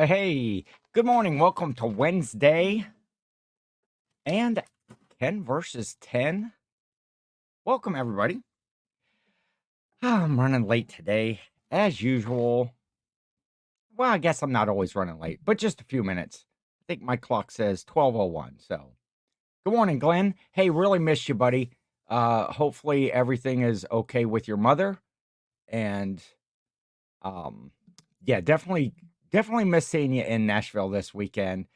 Hey, good morning. Welcome to Wednesday and 10 versus 10. Welcome, everybody. I'm running late today, as usual. Well, I guess I'm not always running late, but just a few minutes. I think my clock says 12:01. So, good morning, Glenn. Hey, really missed you, buddy. Hopefully everything is okay with your mother. And um, yeah, definitely miss seeing you in Nashville this weekend.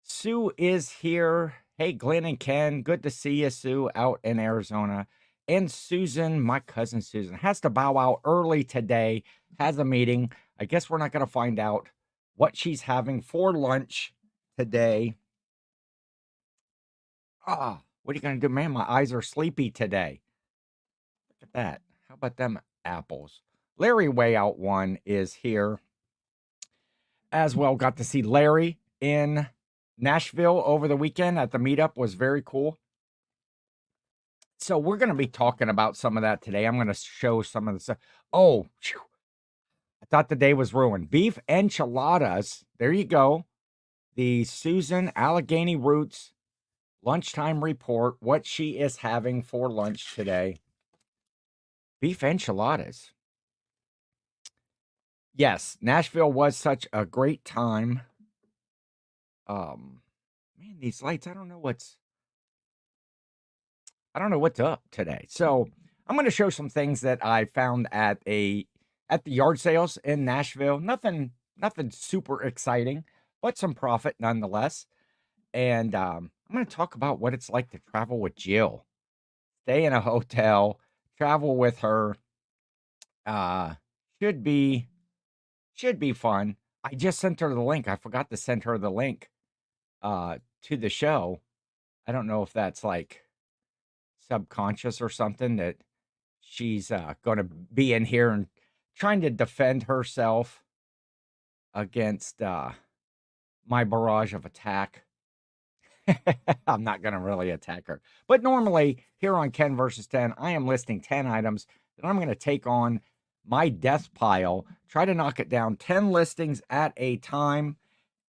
Sue is here. Hey, Glenn and Ken, good to see you, Sue, out in Arizona. And Susan, my cousin Susan, has to bow out early today, has a meeting. I guess we're not going to find out what she's having for lunch today. What are you going to do? Man, my eyes are sleepy today. Look at that. How about them apples? Larry Way Out One is here as well. Got to see Larry in Nashville over the weekend at the meetup. Was very cool. So we're going to be talking about some of that today. I'm going to show some of the stuff. Oh, phew, I thought the day was ruined. Beef enchiladas. There you go. The Susan Allegheny Roots lunchtime report. What she is having for lunch today. Beef enchiladas. Yes, Nashville was such a great time. Man, these lights, I don't know what's up today. So I'm going to show some things that I found at the yard sales in Nashville. Nothing super exciting, but some profit nonetheless. And I'm going to talk about what it's like to travel with Jill, stay in a hotel, travel with her. Uh, should be fun. I just sent her the link. I forgot to send her the link to the show. I don't know if that's like subconscious or something that she's going to be in here and trying to defend herself against my barrage of attack. I'm not going to really attack her. But normally here on Ken versus 10, I am listing 10 items that I'm going to take on my death pile, try to knock it down 10 listings at a time,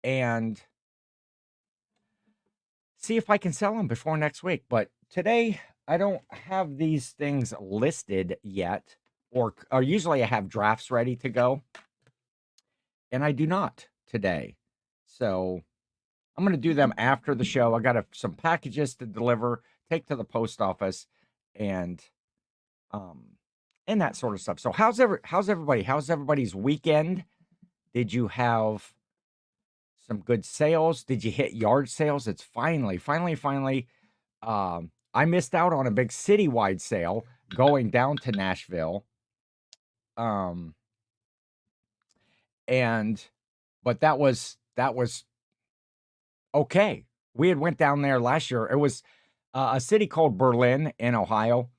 and see if I can sell them before next week. But today, I don't have these things listed yet, or usually I have drafts ready to go, and I do not today. So I'm going to do them after the show. I got some packages to deliver, take to the post office, and um, and that sort of stuff. So how's everybody? How's everybody's weekend? Did you have some good sales? Did you hit yard sales? It's finally. I missed out on a big citywide sale going down to Nashville. But that was okay. We had went down there last year. It was a city called Berlin in Ohio,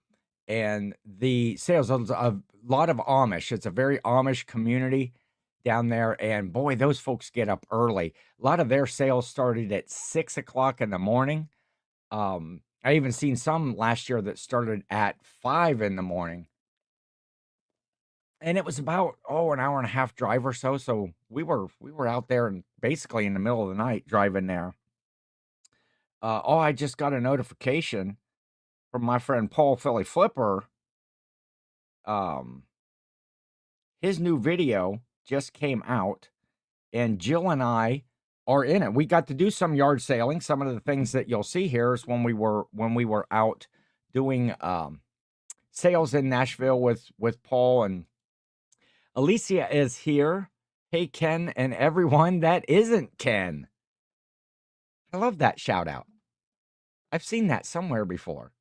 and the sales was a lot of Amish. It's a very Amish community down there, and boy, those folks get up early. A lot of their sales started at 6 o'clock in the morning. I even seen some last year that started at 5 in the morning. And it was about, an hour and a half drive or so. So we were out there and basically in the middle of the night driving there. I just got a notification from my friend Paul Philly Flipper. His new video just came out, and Jill and I are in it. We got to do some yard sailing. Some of the things that you'll see here is when we were out doing sales in Nashville with Paul, and Alicia is here. Hey, Ken, and everyone that isn't Ken. I love that shout out. I've seen that somewhere before.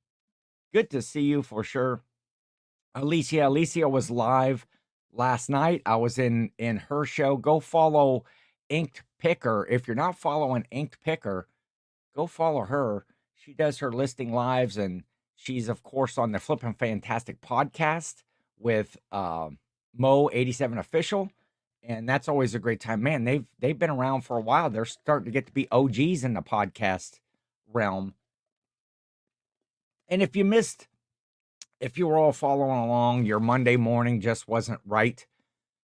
Good to see you for sure. Alicia was live last night. I was in her show. Go follow Inked Picker. If you're not following Inked Picker, go follow her. She does her listing lives, and she's of course on the Flippin' Fantastic podcast with Mo 87 Official, and that's always a great time. Man, they've been around for a while. They're starting to get to be OGs in the podcast realm. And if you were all following along, your Monday morning just wasn't right.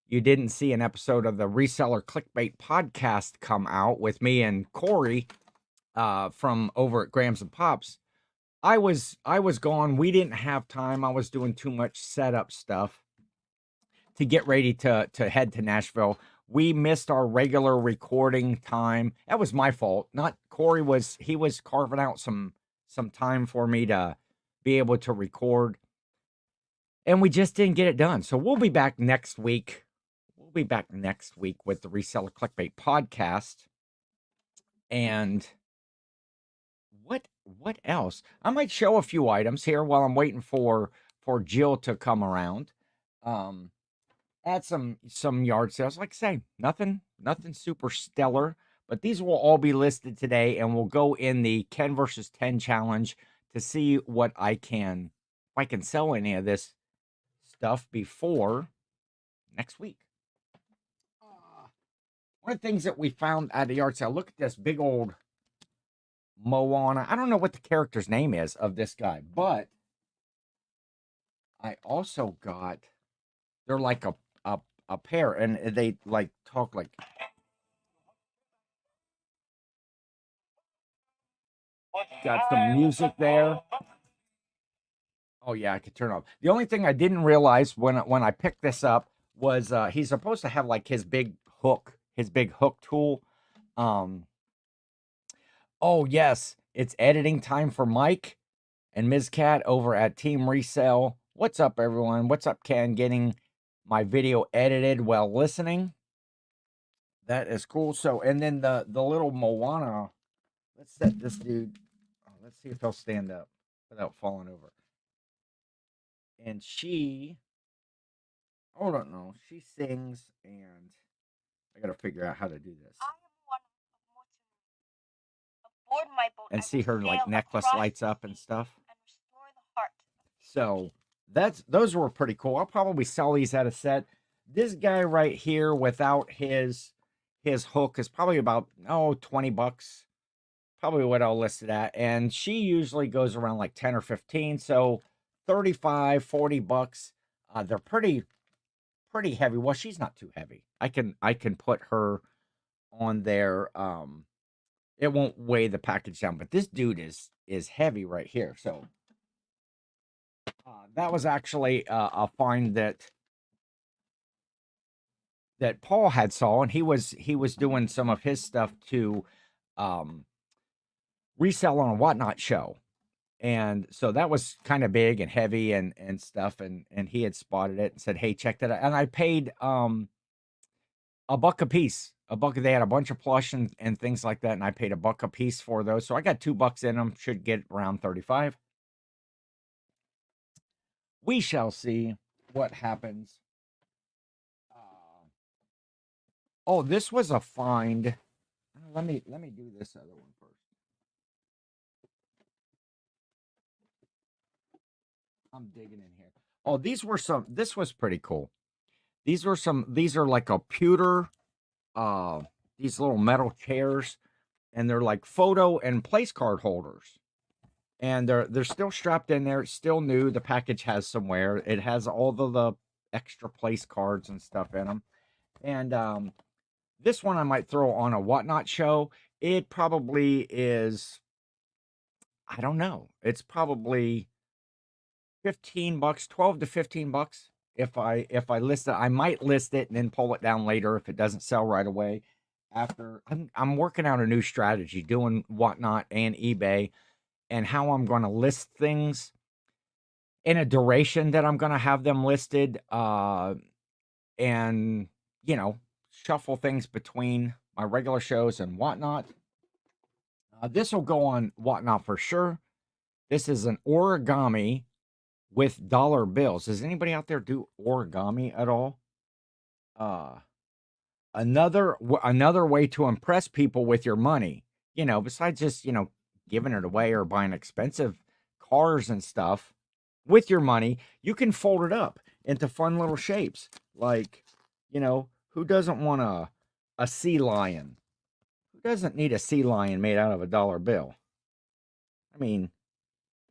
you didn't see an episode of the Reseller Clickbait podcast come out with me and Corey from over at Grams and Pops, I was gone. We didn't have time. I was doing too much setup stuff to get ready to head to Nashville. We missed our regular recording time. That was my fault. Not Corey was carving out some time for me to be able to record. And we just didn't get it done. So we'll be back next week. We'll be back next week with the Reseller Clickbait podcast. And what else? I might show a few items here while I'm waiting for Jill to come around. Add some yard sales. Like I say, nothing super stellar, but these will all be listed today, and we'll go in the Ken versus 10 challenge to see what if I can sell any of this stuff before next week. One of the things that we found at the yard sale, look at this big old Moana. I don't know what the character's name is of this guy, but I also got, they're like a pair, and they like talk like, got some music there. Oh yeah, I could turn off. The only thing I didn't realize when I picked this up was he's supposed to have like his big hook tool. Oh yes, it's editing time for Mike and Ms. Cat over at Team Resell. What's up, everyone? What's up, Ken? Getting my video edited while listening. That is cool. So, and then the little Moana. Let's set this dude. Let's see if he'll stand up without falling over. And she, I don't know. She sings, and I gotta figure out how to do this. Aboard my boat, and see her like necklace lights up and stuff. And restore the heart. So those were pretty cool. I'll probably sell these at a set. This guy right here without his hook is probably about $20. Probably what I'll list it at. And she usually goes around like 10 or 15. So $35-$40. They're pretty heavy. Well, she's not too heavy. I can put her on there. It won't weigh the package down, but this dude is heavy right here. So that was actually a find that Paul had saw, and he was doing some of his stuff to resell on a Whatnot show. And so that was kind of big and heavy and stuff. And he had spotted it and said, hey, check that out. And I paid $1 a piece. They had a bunch of plush and things like that. And I paid $1 a piece for those. So I got $2 in them. Should get around 35. We shall see what happens. Oh, this was a find. Let me do this other one first. I'm digging in here. Oh, this was pretty cool. These are like a pewter, these little metal chairs, and they're like photo and place card holders. And they're still strapped in there. It's still new. The package has some wear. It has all the extra place cards and stuff in them. And this one I might throw on a Whatnot show. It probably is, I don't know. It's probably $15, $12 to $15. If I list it, I might list it and then pull it down later if it doesn't sell right away. After I'm working out a new strategy, doing Whatnot and eBay, and how I'm going to list things in a duration that I'm going to have them listed, and shuffle things between my regular shows and Whatnot. This will go on Whatnot for sure. This is an origami with dollar bills. Does anybody out there do origami at all? Another way to impress people with your money, besides just, giving it away or buying expensive cars and stuff with your money, you can fold it up into fun little shapes. Like, who doesn't want a sea lion? Who doesn't need a sea lion made out of a dollar bill? I mean,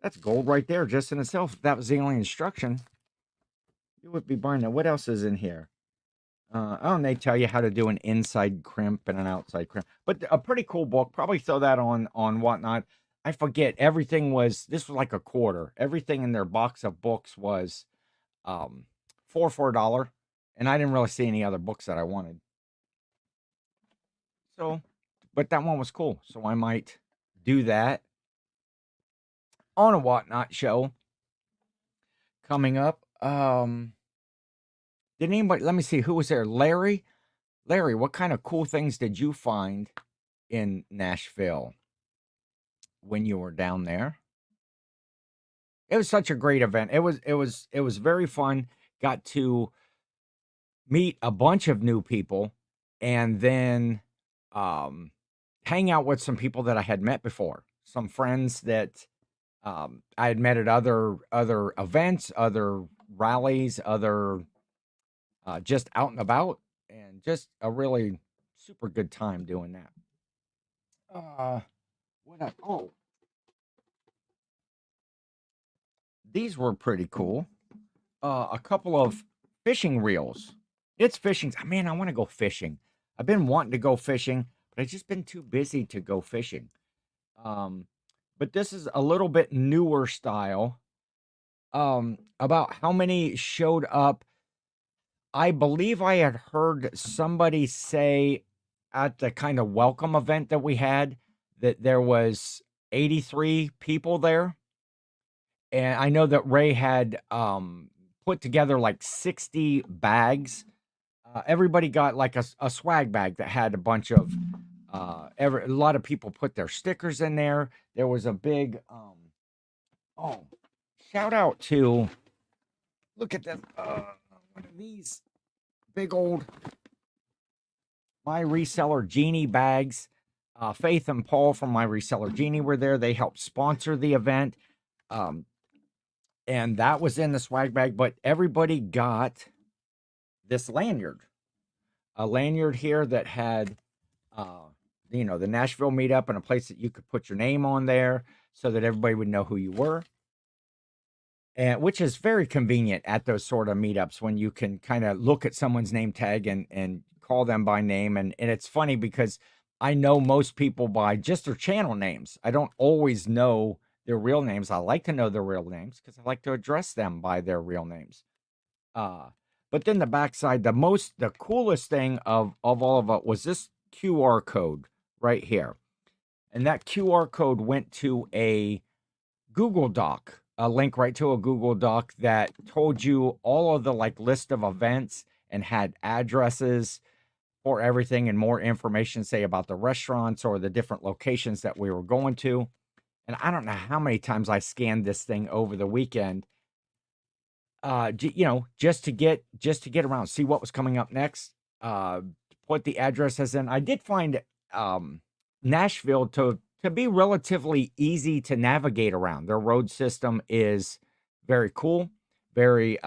that's gold right there just in itself. If that was the only instruction, you would be buying that. What else is in here? Oh, and they tell you how to do an inside crimp and an outside crimp. But a pretty cool book. Probably throw that on Whatnot. I forget. Everything was this was like a quarter. Everything in their box of books was um for a dollar, and I didn't really see any other books that I wanted. So, but that one was cool. So I might do that on a Whatnot show coming up. Did anybody? Let me see who was there. Larry. Larry, what kind of cool things did you find in Nashville when you were down there? It was such a great event. It was very fun. Got to meet a bunch of new people and then um hang out with some people that I had met before. Some friends that I had met at other events, other rallies, other just out and about, and just a really super good time doing that. What else? Oh, these were pretty cool. A couple of fishing reels. It's fishing. Man, I want to go fishing. I've been wanting to go fishing, but I've just been too busy to go fishing. Um, but this is a little bit newer style. About how many showed up. I believe I had heard somebody say at the kind of welcome event that we had that there was 83 people there. And I know that Ray had put together like 60 bags. Everybody got like a swag bag that had a bunch of a lot of people put their stickers in there. There was a big oh, shout out to look at this one of these big old My Reseller Genie bags. Faith and Paul from My Reseller Genie were there. They helped sponsor the event. And that was in the swag bag, but everybody got this lanyard. A lanyard here that had the Nashville Meetup and a place that you could put your name on there so that everybody would know who you were. And which is very convenient at those sort of meetups when you can kind of look at someone's name tag and call them by name. And it's funny because I know most people by just their channel names. I don't always know their real names. I like to know their real names because I like to address them by their real names. But then the backside, the coolest thing of all of it was this QR code right here. And that QR code went to a Google Doc, a link right to a Google Doc that told you all of the like list of events and had addresses for everything and more information, say about the restaurants or the different locations that we were going to. And I don't know how many times I scanned this thing over the weekend, just to get around, see what was coming up next, put the addresses in. I did find Nashville to be relatively easy to navigate around. Their road system is very cool, very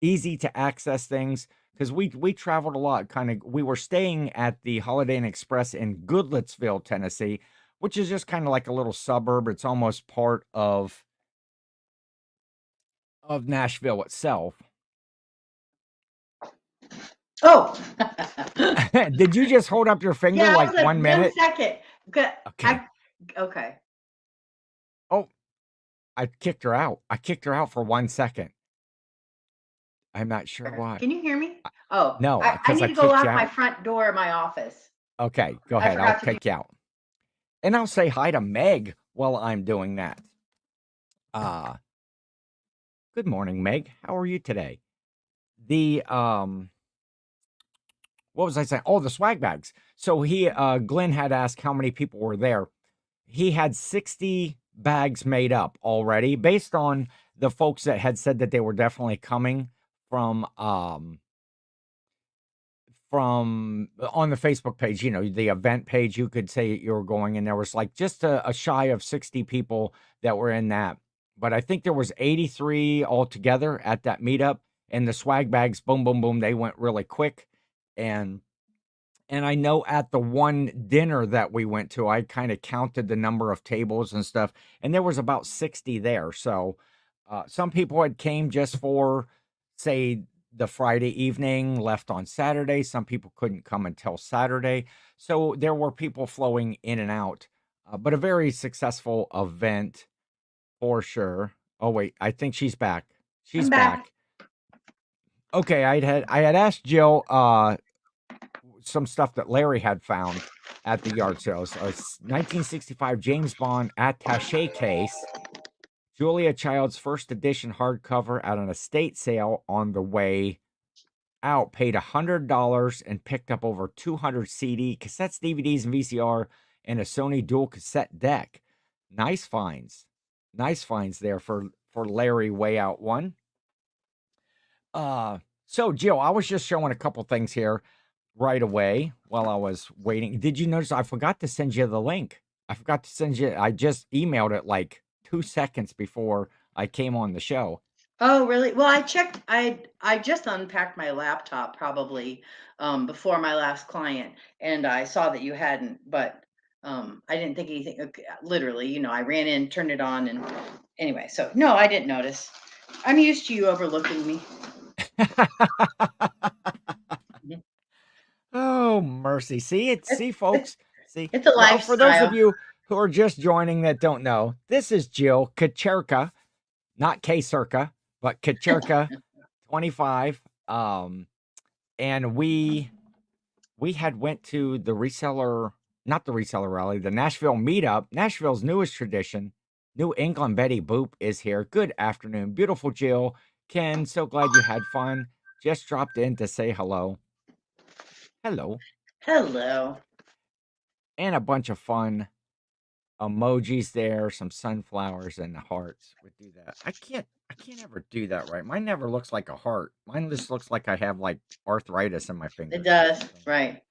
easy to access things because we traveled a lot. We were staying at the Holiday Inn Express in Goodlettsville, Tennessee, which is just kind of like a little suburb. It's almost part of Nashville itself. Oh. Did you just hold up your finger Yeah, like 1 minute? 1 second. Okay. Okay. Oh, I kicked her out. I kicked her out for 1 second. I'm not sure why. Can you hear me? Oh, No, I because need I to go kicked out you my out. front door of my office. Okay, go I ahead. I'll forgot to do. take you out. And I'll say hi to Meg while I'm doing that. Good morning, Meg. How are you today? The what was I saying? Oh, the swag bags. So Glenn had asked how many people were there. He had 60 bags made up already based on the folks that had said that they were definitely coming from on the Facebook page, the event page. You could say you were going, and there was like just a shy of 60 people that were in that. But I think there was 83 altogether at that meetup, and the swag bags, boom, boom, boom, they went really quick. And I know at the one dinner that we went to, I kind of counted the number of tables and stuff, and there was about 60 there. So some people had came just for, say, the Friday evening, left on Saturday. Some people couldn't come until Saturday. So there were people flowing in and out, but a very successful event for sure. Oh, wait, I think she's back. She's I'm back. Okay, I had asked Jill some stuff that Larry had found at the yard sales. A 1965 James Bond attaché case, Julia Child's first edition hardcover at an estate sale on the way out. Paid $100 and picked up over 200 CD, cassettes, DVDs, and VCR, and a Sony dual cassette deck. Nice finds. Nice finds there for Larry way out one. So Jill, I was just showing a couple things here right away while I was waiting. Did you notice I forgot to send you the link? I forgot to send you. I just emailed it like 2 seconds before I came on the show. Oh, really? Well, I checked. I just unpacked my laptop probably before my last client, and I saw that you hadn't, but I didn't think anything. Okay, literally, I ran in, turned it on, and anyway, so no, I didn't notice. I'm used to you overlooking me. Oh, mercy. See, folks. See, It's a well, for those lifestyle. of you who are just joining that don't know, this is Jill Kacherka, not K-Circa, but Kacherka 25. And we had went to the reseller, not the reseller rally, the Nashville Meetup. Nashville's newest tradition. New England Betty Boop is here. Good afternoon, beautiful Jill. Ken, so glad you had fun. Just dropped in to say hello. Hello. Hello. And a bunch of fun emojis there, some sunflowers and the hearts would do that. I can't ever do that right. Mine never looks like a heart. Mine just looks like I have like arthritis in my fingers. It does, right?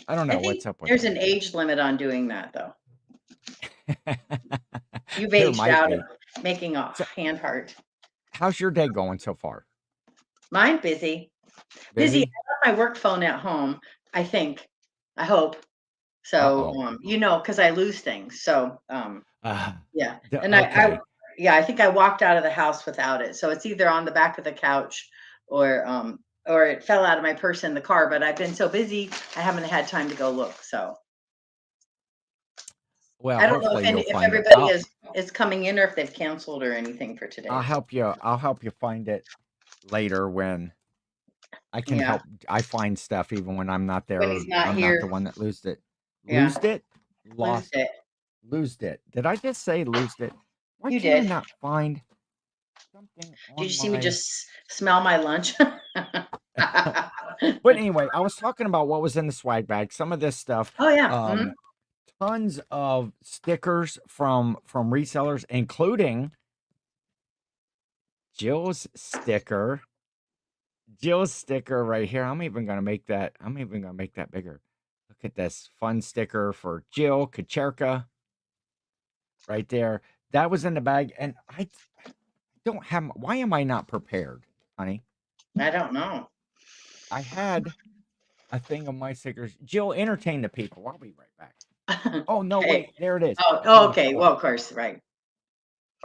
I don't know what's up with there's that. an age limit on doing that, though. You've There aged might out be. of making a So, hand heart. how's your day going so far? Mine busy. Busy. I have my work phone at home, I think. I hope. So, Uh-oh. because I lose things. So, yeah. And Okay. I think I walked out of the house without it. So it's either on the back of the couch or it fell out of my purse in the car, but I've been so busy, I haven't had time to go look. So Well, I don't know hopefully you'll if find it. everybody is coming in or if they've canceled or anything for today. I'll help you find it later when I can Yeah. help. I find stuff even when I'm not there. When he's not I'm not here. the one that lost it. Yeah. Losed it? Lose it. Losed it. Did I just say losed it? Why You can't I did. not find something on Did you see me my... just smell my lunch? But anyway, I was talking about what was in the swag bag. Some of this stuff. Oh, yeah. Tons of stickers from resellers, including Jill's sticker. Jill's sticker right here. I'm even gonna make that bigger. Look at this fun sticker for Jill Kacherka right there. That was in the bag, and I don't have. Why am I not prepared, honey? I don't know. I had a thing of my stickers. Jill, entertain the people. I'll be right back. Oh no, Okay. wait, there it is. Oh, okay. Well, of course, right.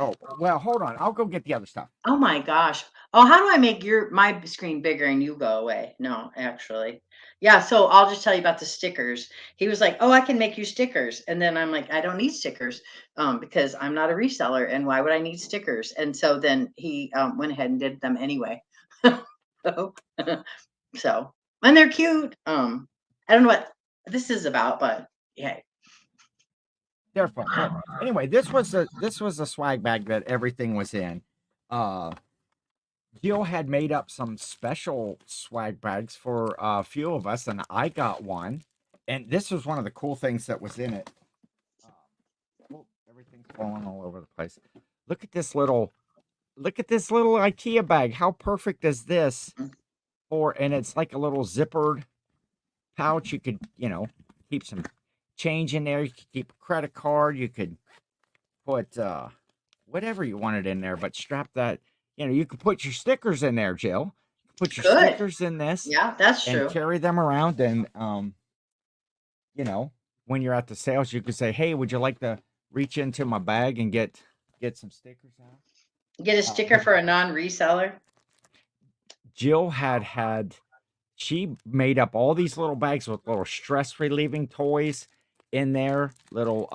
Oh, well, hold on. I'll go get the other stuff. Oh my gosh. Oh, how do I make my screen bigger and you go away? No, actually. Yeah, so I'll just tell you about the stickers. He was like, "Oh, I can make you stickers." And then I'm like, "I don't need stickers because I'm not a reseller and why would I need stickers?" And so then he went ahead and did them anyway. So, so, and they're cute. I don't know what this is about, but yeah. They're fun. But anyway, this was a swag bag that everything was in. Jill had made up some special swag bags for a few of us, and I got one. And this was one of the cool things that was in it. Everything's falling all over the place. Look at this little IKEA bag. How perfect is this? And it's like a little zippered pouch. You could, keep some change in there. You could keep a credit card. You could put whatever you wanted in there, but strap that. You could put your stickers in there, Jill. Put your stickers in this. Yeah, that's true. And carry them around. And when you're at the sales, you could say, "Hey, would you like to reach into my bag and get some stickers out?" Get a sticker for a non-reseller. Jill she made up all these little bags with little stress relieving toys in there. Little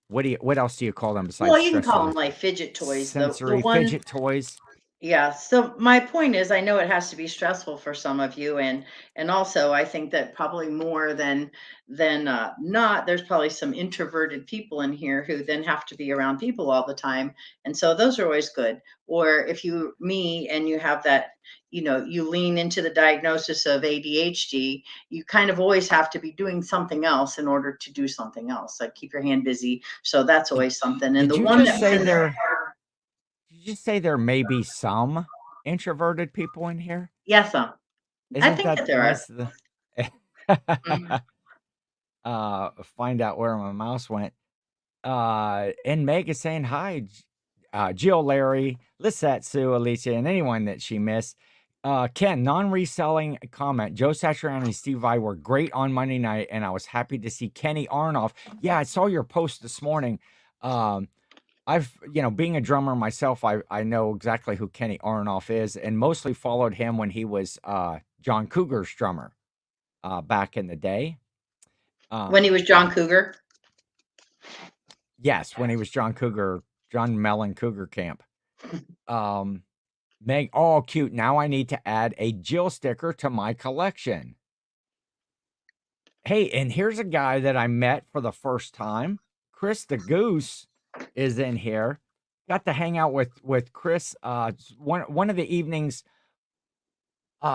what else do you call them Well, besides you can stress call them relief? like fidget toys. The Sensory one fidget toys. Yeah, so my point is I know it has to be stressful for some of you, and also I think that probably more than not, there's probably some introverted people in here who then have to be around people all the time. And so those are always good. Or if me and you have that, you lean into the diagnosis of ADHD, you kind of always have to be doing something else in order to do something else. Like keep your hand busy. So that's Did, always something. And did the you one just that say there may be some introverted people in here? yes, I Isn't think that that there are. most of the Mhm. find out where my mouse went. And Meg is saying hi, Jill, Larry, Lisette, Sue, Alicia, and anyone that she missed. Ken, non-reselling comment. Joe Satriani and Steve Vai were great on Monday night, and I was happy to see Kenny Arnoff. Yeah, I saw your post this morning. Being a drummer myself, I know exactly who Kenny Arnoff is, and mostly followed him when he was John Cougar's drummer back in the day. When he was John Cougar. Yes, when he was John Mellon Cougar Camp. Meg, oh, cute. Now I need to add a Jill sticker to my collection. Hey, and here's a guy that I met for the first time. Chris the Goose is in here. Got to hang out with Chris one of the evenings,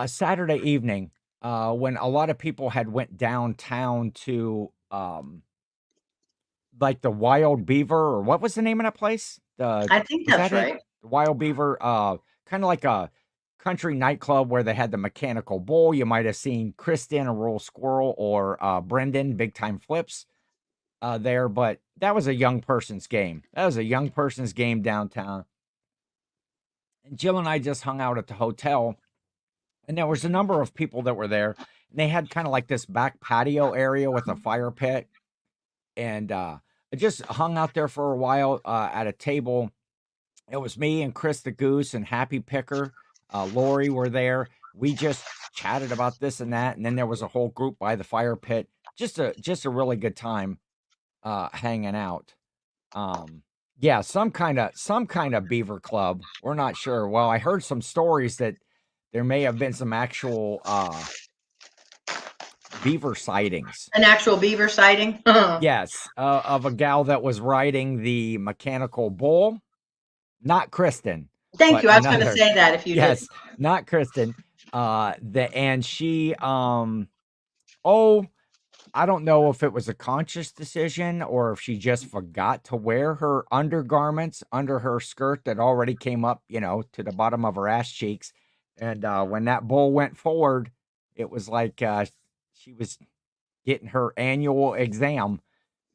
Saturday evening, when a lot of people had went downtown to like the Wild Beaver, or what was the name of that place? I think Was that's that it? right. The Wild Beaver, kind of like a country nightclub where they had the mechanical bull. You might have seen Kristen, a rural squirrel, or Brendan, big time flips there, but that was a young person's game. That was a young person's game downtown. And Jill and I just hung out at the hotel, and there was a number of people that were there. And they had kind of like this back patio area with a fire pit, and I just hung out there for a while at a table. It was me and Chris the Goose and Happy Picker. Lori were there. We just chatted about this and that, and then there was a whole group by the fire pit. Just a really good time hanging out. Yeah, some kind of beaver club. We're not sure. Well, I heard some stories that there may have been some actual beaver sightings. An actual beaver sighting. Yes, of a gal that was riding the mechanical bull. Not Kristen, Thank but you. I was going to another. say that if you did. Yes, not Kristen. And she, I don't know if it was a conscious decision or if she just forgot to wear her undergarments under her skirt that already came up, to the bottom of her ass cheeks. And when that bull went forward, it was like she was getting her annual exam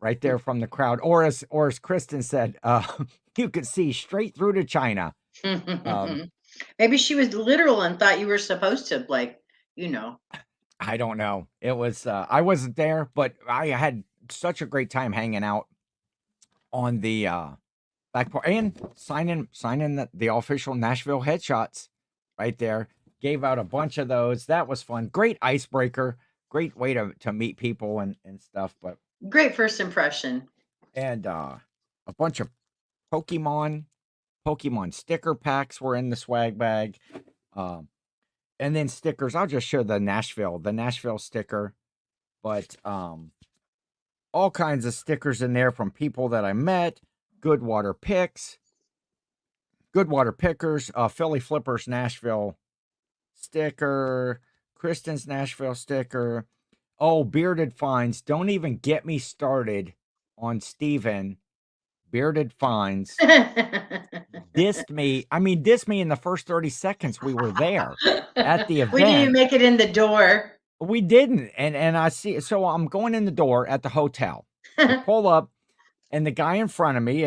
right there from the crowd. Or as Kristen said, you could see straight through to China. Maybe she was literal and thought you were supposed to, I don't know. It was I wasn't there, but I had such a great time hanging out on the back part and signing the official Nashville headshots right there. Gave out a bunch of those. That was fun. Great icebreaker. Great way to meet people and stuff. But great first impression. And a bunch of Pokemon sticker packs were in the swag bag. And then stickers. I'll just show the Nashville sticker. But all kinds of stickers in there from people that I met. Goodwater Pickers, Philly Flippers Nashville sticker, Kristen's Nashville sticker. Oh, Bearded Finds. Don't even get me started on Steven. Bearded Finds dissed me. I mean, dissed me in the first 30 seconds we were there at the event. We didn't even make it in the door. We didn't. And I see, so I'm going in the door at the hotel. I pull up, and the guy in front of me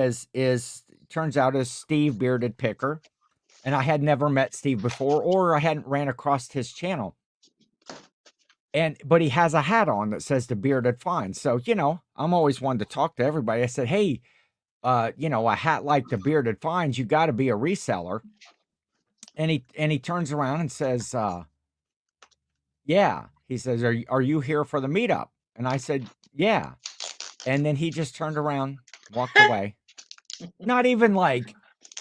turns out is Steve Bearded Picker. And I had never met Steve before, or I hadn't ran across his channel. But he has a hat on that says the Bearded Finds. So, I'm always one to talk to everybody. I said, hey, a hat like the Bearded Finds, you got to be a reseller. And he turns around and says, yeah. He says, are you here for the meetup? And I said, yeah. And then he just turned around, walked away. Not even like,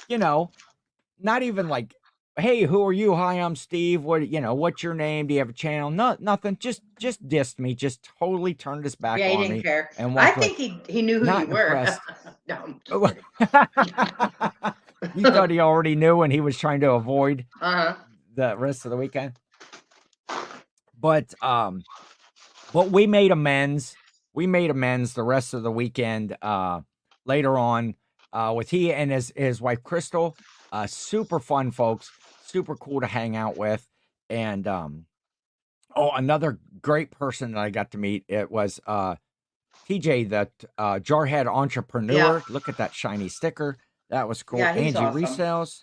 you know, not even like, hey, who are you? Hi, I'm Steve. What's your name? Do you have a channel? No, nothing. Just dissed me. Just totally turned his back Yeah, he on didn't me care. and I walked away. think he knew who Not you were. impressed. No, I'm just Oh, you thought he already knew and he was trying to avoid uh-huh. the rest of the weekend. But we made amends. We made amends the rest of the weekend later on with he and his wife Crystal. Super fun folks, super cool to hang out with. And another great person that I got to meet, it was TJ, that Jarhead Yeah. entrepreneur. Look at that shiny sticker. That was cool. Yeah, he's Angie awesome. Resales,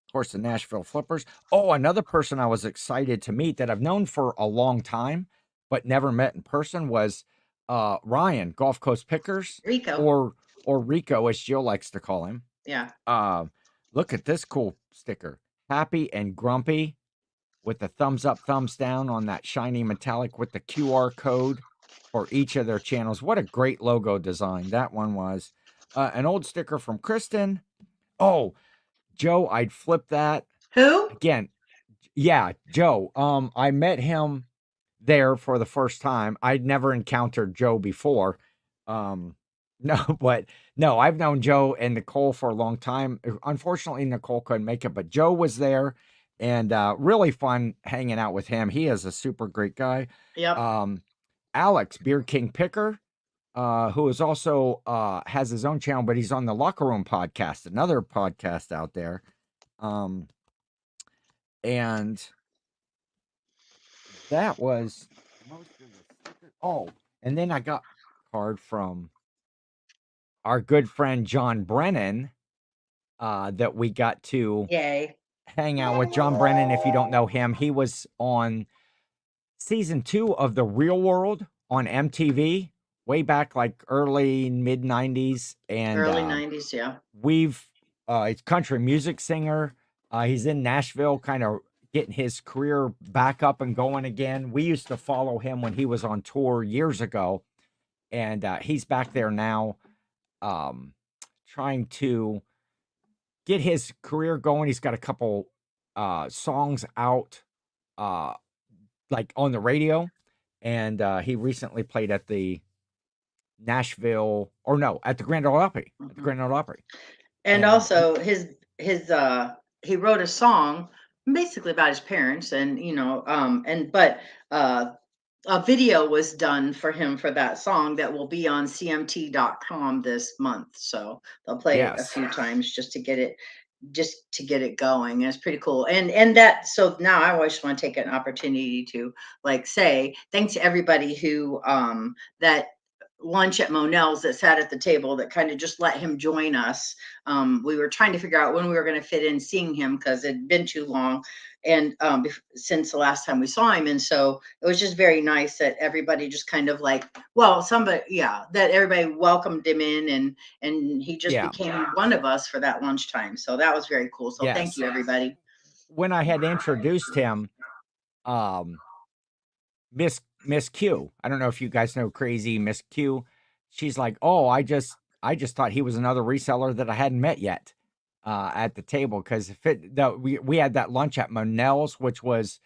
of course, the Nashville Flippers. Oh, another person I was excited to meet that I've known for a long time, but never met in person was Ryan, Gulf Coast Pickers, Rico. or Rico, as Jill likes to call him. Yeah. Look at this cool sticker. Happy and grumpy with the thumbs up, thumbs down on that shiny metallic with the QR code for each of their channels. What a great logo design that one was. An old sticker from Kristen. Oh, Joe, I'd flip that. Who? Again, yeah, Joe. I met him there for the first time. I'd never encountered Joe before. No, but no, I've known Joe and Nicole for a long time. Unfortunately, Nicole couldn't make it, but Joe was there and really fun hanging out with him. He is a super great guy. Yep. Alex, Beer King Picker, who is also has his own channel, but he's on the Locker Room podcast, another podcast out there. And that was most of the stickers. Oh, and then I got a card from our good friend John Brennan that we got to Yay. hang out with. John Brennan, if you don't know him, he was on season 2 of The Real World on MTV way back like early mid 90s. And Early 90s, yeah. he's country music singer. He's in Nashville, kind of getting his career back up and going again. We used to follow him when he was on tour years ago, and he's back there now, trying to get his career going. He's got a couple songs out, like on the radio, and he recently played at the Nashville, or no, at the Grand Ole Opry, at the Grand Ole Opry. And And also his he wrote a song basically about his parents, and but a video was done for him for that song that will be on cmt.com this month. So they'll play it a yes, few times just to get it going. And it's pretty cool. And that, so now I always want to take an opportunity to like say thanks to everybody who that lunch at Monell's that sat at the table that kind of just let him join us. We were trying to figure out when we were going to fit in seeing him because it'd been too long and since the last time we saw him. And so it was just very nice that everybody just kind of like, well, somebody, yeah, that everybody welcomed him in and he just yeah, became one of us for that lunchtime. So that was very cool. So thank yes. you, everybody. When I had introduced him, um, Miss Q, I don't know if you guys know Crazy Miss Q. She's like, "Oh, I just thought he was another reseller that I hadn't met yet at the table because we had that lunch at Monell's, which was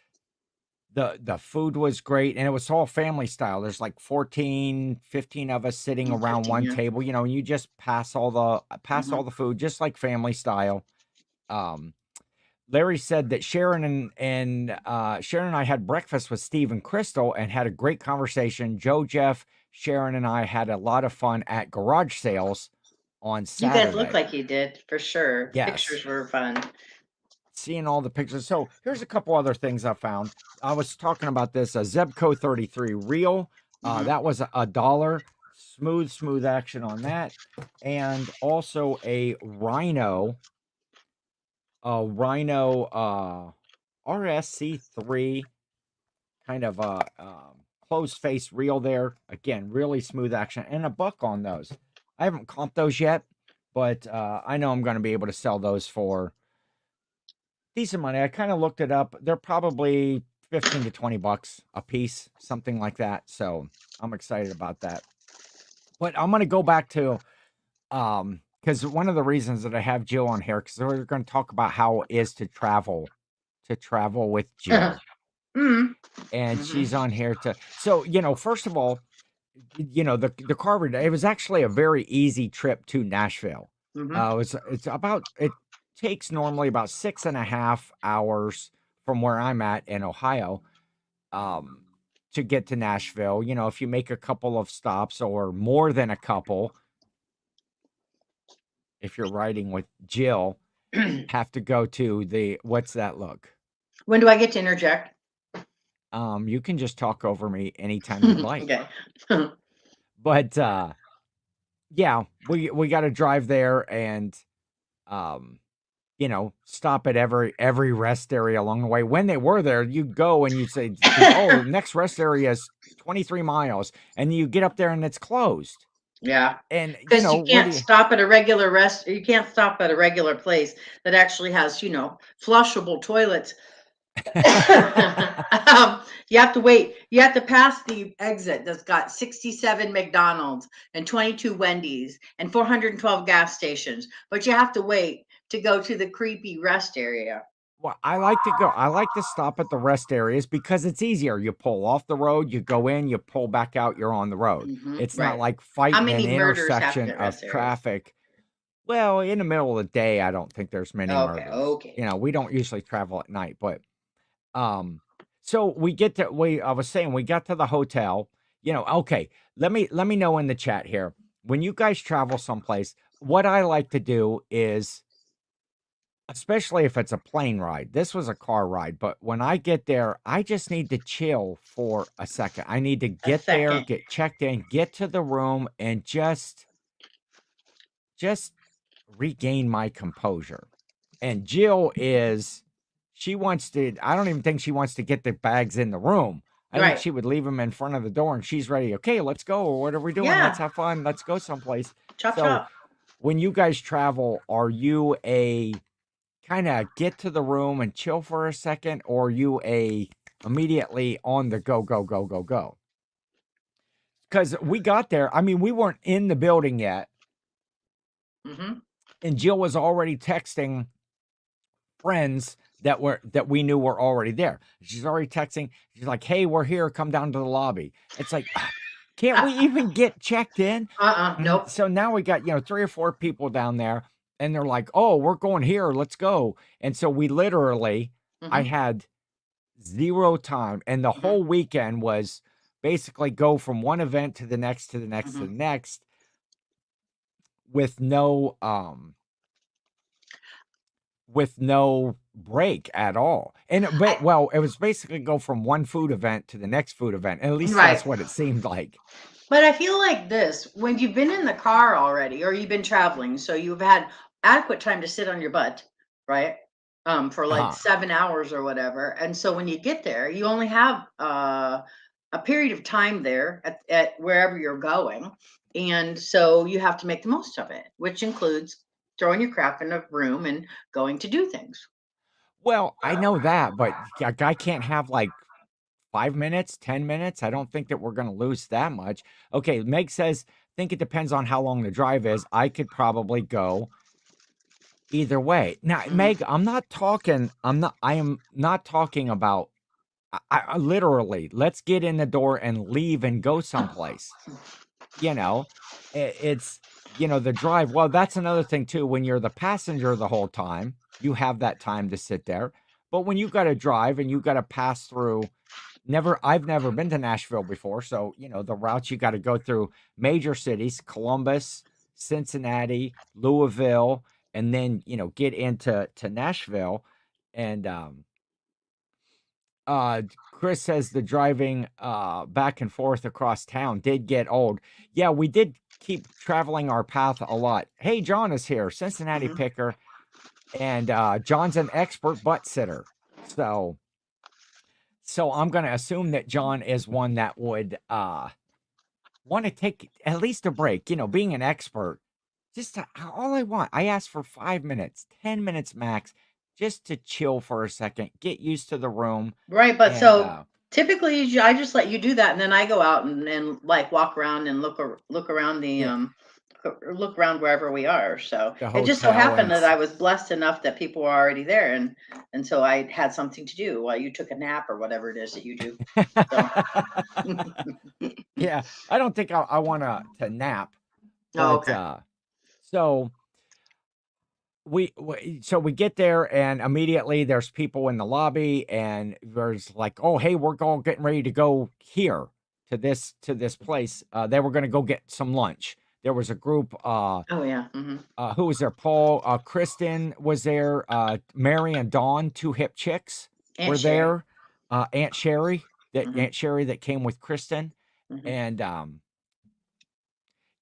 the food was great and it was all family style. There's like 14, 15 of us sitting around 15, one yeah. table, and you just pass all the food just like family style. Um, Larry said that Sharon and I had breakfast with Steve and Crystal and had a great conversation. Joe, Jeff, Sharon, and I had a lot of fun at garage sales on You guys look Saturday. like you did for sure. The Yes, pictures were fun. seeing all the pictures. So here's a couple other things I found. I was talking about this Zebco 33 reel. That was $1. Smooth action on that, and also a Rhino RSC3 kind of closed face reel there. Again, really smooth action and a buck on those. I haven't comped those yet, but I know I'm going to be able to sell those for decent money. I kind of looked it up. They're probably 15 to 20 bucks a piece, something like that. So I'm excited about that. But I'm going to go back to, because one of the reasons that I have Jill on here, because we're going to talk about how it is to travel with Jill. Mm. And she's on here so, first of all, the car ride, it was actually a very easy trip to Nashville. It takes normally about 6.5 hours from where I'm at in Ohio, to get to Nashville. If you make a couple of stops or more than a couple, if you're riding with Jill, have to go to what's that look? When do I get to interject? You can just talk over me anytime you'd like. Okay. But yeah, we got to drive there and stop at every rest area along the way. When they were there, you'd go and you'd say, "Oh, the next rest area is 23 miles," and you get up there and it's closed. Yeah. And Because you where do can't stop at a regular you can't stop at a regular place that actually has, flushable toilets. You have to wait. You have to pass the exit that's got 67 McDonald's and 22 Wendy's and 412 gas stations, but you have to wait to go to the creepy rest area. Well, I like to stop at the rest areas because it's easier. You pull off the road, you go in, you pull back out, you're on the road. It's not Right. like How fighting an many murders happen intersection at of rest areas? traffic. Well, in the middle of the day, I don't think there's many Okay. murders. Okay. We don't usually travel at night, but so I was saying we got to the hotel. Okay, let me know in the chat here. When you guys travel someplace, what I like to do is, especially if it's a plane ride. This was a car ride, but when I get there, I just need to chill for a second. I need to get there, get checked in, get to the room, and just regain my composure. And Jill I don't even think she wants to get the bags in the room. I think she would leave them in front of the door and she's ready. Okay, let's go. What are we doing? Yeah. Let's have fun. Let's go someplace. Chop So chop. when you guys travel, are you a kind of get to the room and chill for a second, or are you a immediately on the go, go, go, go, go? Because we got there. I mean, we weren't in the building yet. And Jill was already texting friends that we knew were already there. She's already texting. She's like, "Hey, we're here. Come down to the lobby." It's like, can't we even get checked in? Nope. So now we got 3 or 4 people down there, and they're like, "Oh, we're going here. Let's go." And so we literally, I had 0 time, and the whole weekend was basically go from one event to the next, to the next, to the next, with no break at all. And it was basically go from one food event to the next food event. At least that's what it seemed like. But I feel like this, when you've been in the car already, or you've been traveling, so you've had adequate time to sit on your butt, right? For like 7 hours or whatever. And so when you get there, you only have a period of time there at wherever you're going. And so you have to make the most of it, which includes throwing your crap in a room and going to do things. Well, I know that, but a guy can't have like 5 minutes, 10 minutes. I don't think that we're going to lose that much. Okay, Meg says, think it depends on how long the drive is. I could probably go either way. Now, Meg, I am not talking about, I literally, let's get in the door and leave and go someplace. It's, the drive. Well, that's another thing too. When you're the passenger the whole time, you have that time to sit there. But when you got to drive and you got to pass through, I've never been to Nashville before. So, the routes you got to go through major cities, Columbus, Cincinnati, Louisville, and then, get into Nashville. And Chris says the driving back and forth across town did get old. Yeah, we did keep traveling our path a lot. Hey, John is here, Cincinnati picker, and John's an expert butt sitter. So I'm going to assume that John is one that would want to take at least a break. Being an expert, all I want, I ask for 5 minutes, 10 minutes max, just to chill for a second, get used to the room, Right, but and so typically I just let you do that, and then I go out and like walk around and look around the yeah, look around wherever we are. So the it just so hotel happened and that I was blessed enough that people were already there, and so I had something to do while you took a nap or whatever it is that you do. So yeah, I don't think I want to nap, oh, but okay. so so we get there and immediately there's people in the lobby and there's like, oh hey, we're all getting ready to go here to this place. They were going to go get some lunch. There was a group. Oh yeah. Who was there? Paul, Kristen was there. Mary and Dawn, two hip chicks, Aunt were Sherry. there. Aunt Sherry, Hmm. Aunt Sherry that came with Kristen, Hmm. and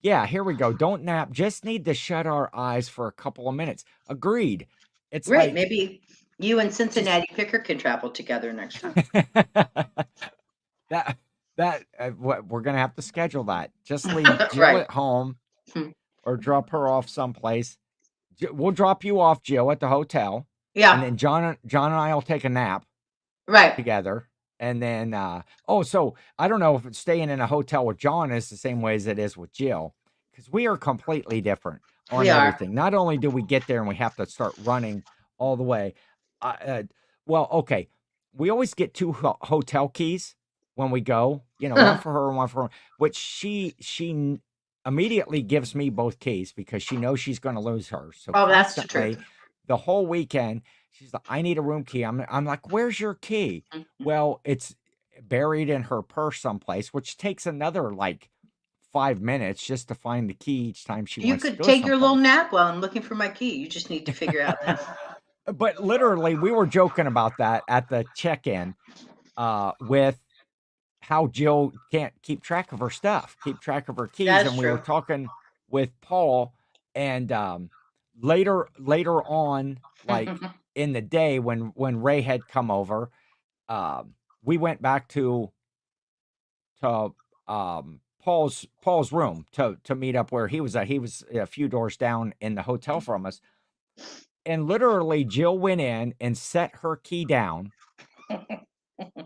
yeah, here we go. Don't nap. Just need to shut our eyes for a couple of minutes. Agreed. It's Right. like Maybe you and just Cincinnati Picker can travel together next time. that what we're gonna have to schedule that. Just leave Jill Right. at home Hmm. or drop her off someplace. We'll drop you off, Jill, at the hotel, and Yeah. then John and I will take a nap Right. together. And then, oh, so I don't know if it's staying in a hotel with John is the same way as it is with Jill, because we are completely different on We are. everything. Not only do we get there and we have to start running all the way, uh, uh, well, okay, we always get two hotel keys when we go, one for her and one for her, which immediately gives me both keys because she knows she's going to lose her. So Oh, that's the truth. constantly, the whole weekend, she's like, I need a room key. I'm like, where's your key? Mhm. Well, it's buried in her purse someplace, which takes another like 5 minutes just to find the key each time she You wants to could go take your little someplace. nap while I'm looking for my key. You just need to figure out that. But literally, we were joking about that at the check-in with how Jill can't keep track of her stuff, keep track of her keys. That is And we were true. talking with Paul, and later on, like in the day when Ray had come over, we went back to Paul's room to meet up where he was at. He was a few doors down in the hotel from us. And literally Jill went in and set her key down,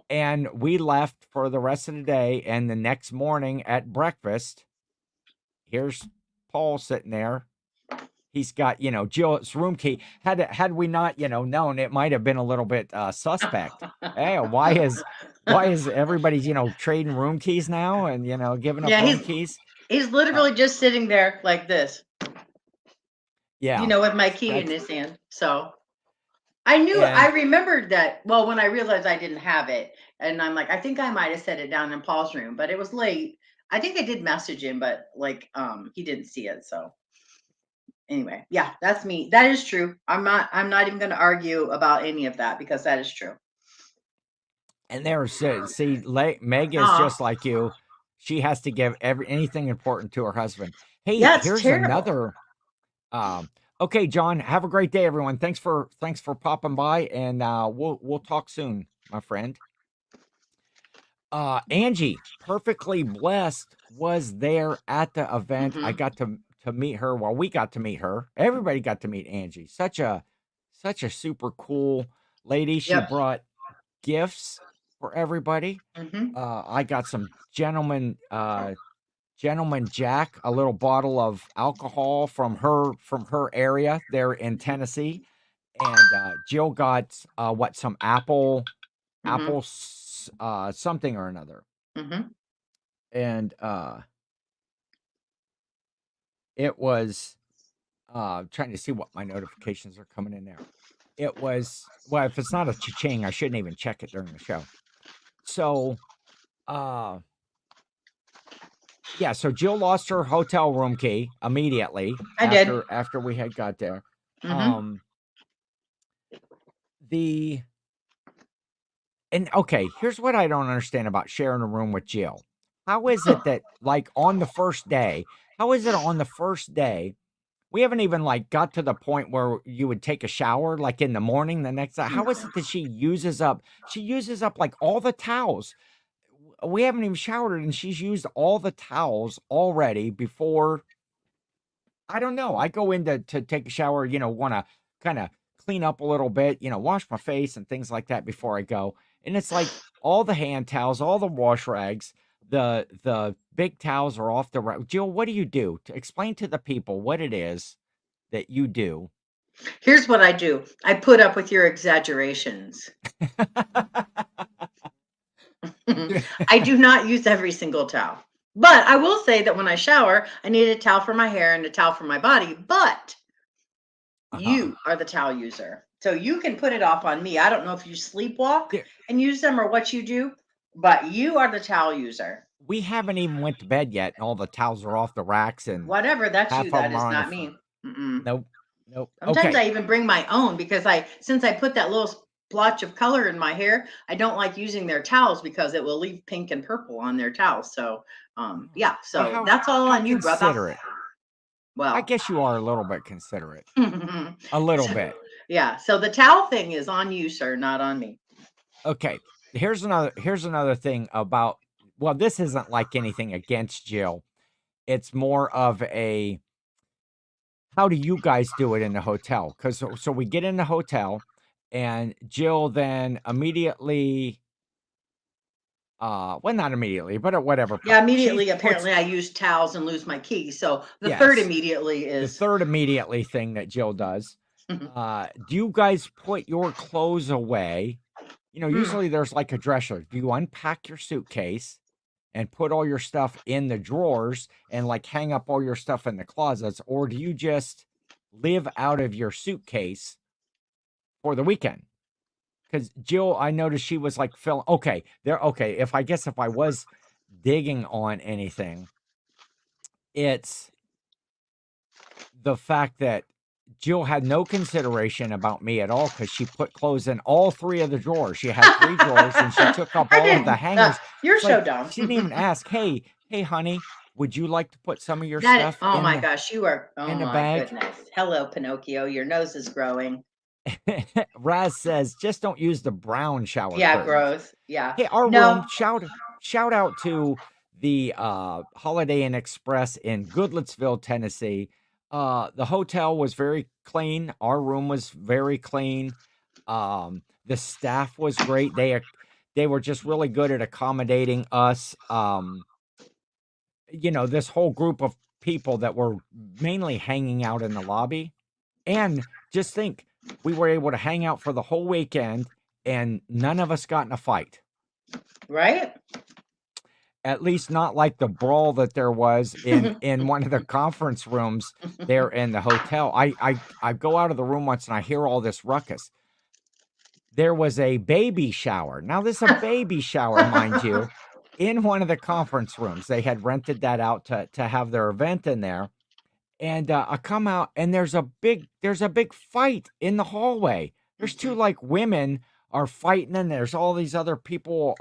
and we left for the rest of the day. And the next morning at breakfast, here's Paul sitting there. He's got, Jill's room key. Had we not, known, it might have been a little bit suspect. Hey, why is everybody, trading room keys now and giving up Yeah, room he's keys? he's Uh, literally just sitting there like this, yeah, with my key in that's his hand. So I and remembered that. Well, when I realized I didn't have it, and I'm like, I think I might have set it down in Paul's room, but it was late. I think I did message him, but like, he didn't see it. So anyway, yeah, that's me. That is true. I'm not even going to argue about any of that because that is true. there's see, Meg is Ah, just like you. She has to give anything important to her husband. Hey, yeah, it's here's terrible. another. Okay, John, have a great day, everyone. Thanks for popping by, and we'll talk soon, my friend. Angie, perfectly blessed, was there at the event. I Hmm. got to meet her. Well, we got to meet her. Everybody got to meet Angie. Such a super cool lady. She Yep. brought gifts for everybody. Hmm. I got some gentleman Jack, a little bottle of alcohol from her area there in Tennessee, and Jill got some Hmm. something or another, Hmm. and it was trying to see what my notifications are coming in there. It was, well, if it's not a cha-ching, I shouldn't even check it during the show. So uh yeah, so Jill lost her hotel room key immediately I did. after we had got there. Hmm. Um the And okay, here's what I don't understand about sharing a room with Jill. How is it that like on the first day, how is it on the first day? We haven't even like got to the point where you would take a shower like in the morning the next day. How is it that she uses up like all the towels? We haven't even showered and she's used all the towels already before. I don't know. I go in to take a shower, want to kind of clean up a little bit, wash my face and things like that before I go. And it's like all the hand towels, all the wash rags, the big towels are off the rack. Jill, what do you do? To explain to the people what it is that you do. Here's what I do. I put up with your exaggerations. I do not use every single towel. But I will say that when I shower, I need a towel for my hair and a towel for my body. But you are the towel user. So you can put it off on me. I don't know if you sleepwalk Yeah. and use them or what you do, but you are the towel user. We haven't even went to bed yet, and all the towels are off the racks, and Whatever, that's half you. of That them is are on the not floor. me. Mm-mm. Nope. Nope. Sometimes Okay. I even bring my own because since I put that little splotch of color in my hair, I don't like using their towels because it will leave pink and purple on their towels. So, yeah. Well, So that's all how on you, brother. considerate. I Well, guess you are a little bit considerate. A little so, bit. yeah. So the towel thing is on you, sir, not on me. Okay. Here's another thing about, well, this isn't like anything against Jill. It's more of a, how do you guys do it in the hotel? Because so we get in the hotel, and Jill then immediately, well, not immediately, but whatever. Yeah, She immediately. puts, Apparently, I use towels and lose my key. So the third yes, immediately the is. third immediately thing that Jill does. Do you guys put your clothes away? Usually there's like a dresser. Do you unpack your suitcase and put all your stuff in the drawers and like hang up all your stuff in the closets, or do you just live out of your suitcase for the weekend? Because Jill, I noticed she was like filling. Okay, there. Okay, if I was digging on anything, it's the fact that Jill had no consideration about me at all because she put clothes in all three of the drawers. She had three drawers and she took up I all of the didn't. hangers. You're It's so like dumb. she didn't even ask, hey, honey, would you like to put some of your That. stuff Oh in my the gosh, you are. Oh in the my bag? goodness. Hello, Pinocchio. Your nose is growing. Raz says, just don't use the brown shower Yeah, curtains. gross. Yeah. Hey, our room, No. shout out to the Holiday Inn Express in Goodlettsville, Tennessee. The hotel was very clean. Our room was very clean. The staff was great. They were just really good at accommodating us. This whole group of people that were mainly hanging out in the lobby. And just think, we were able to hang out for the whole weekend and none of us got in a fight. Right? At least not like the brawl that there was in one of the conference rooms there in the hotel. I go out of the room once and I hear all this ruckus. There was a baby shower. Now, this is a baby shower, mind you, in one of the conference rooms. They had rented that out to have their event in there. And I come out and there's a big fight in the hallway. There's two like women are fighting and there's all these other people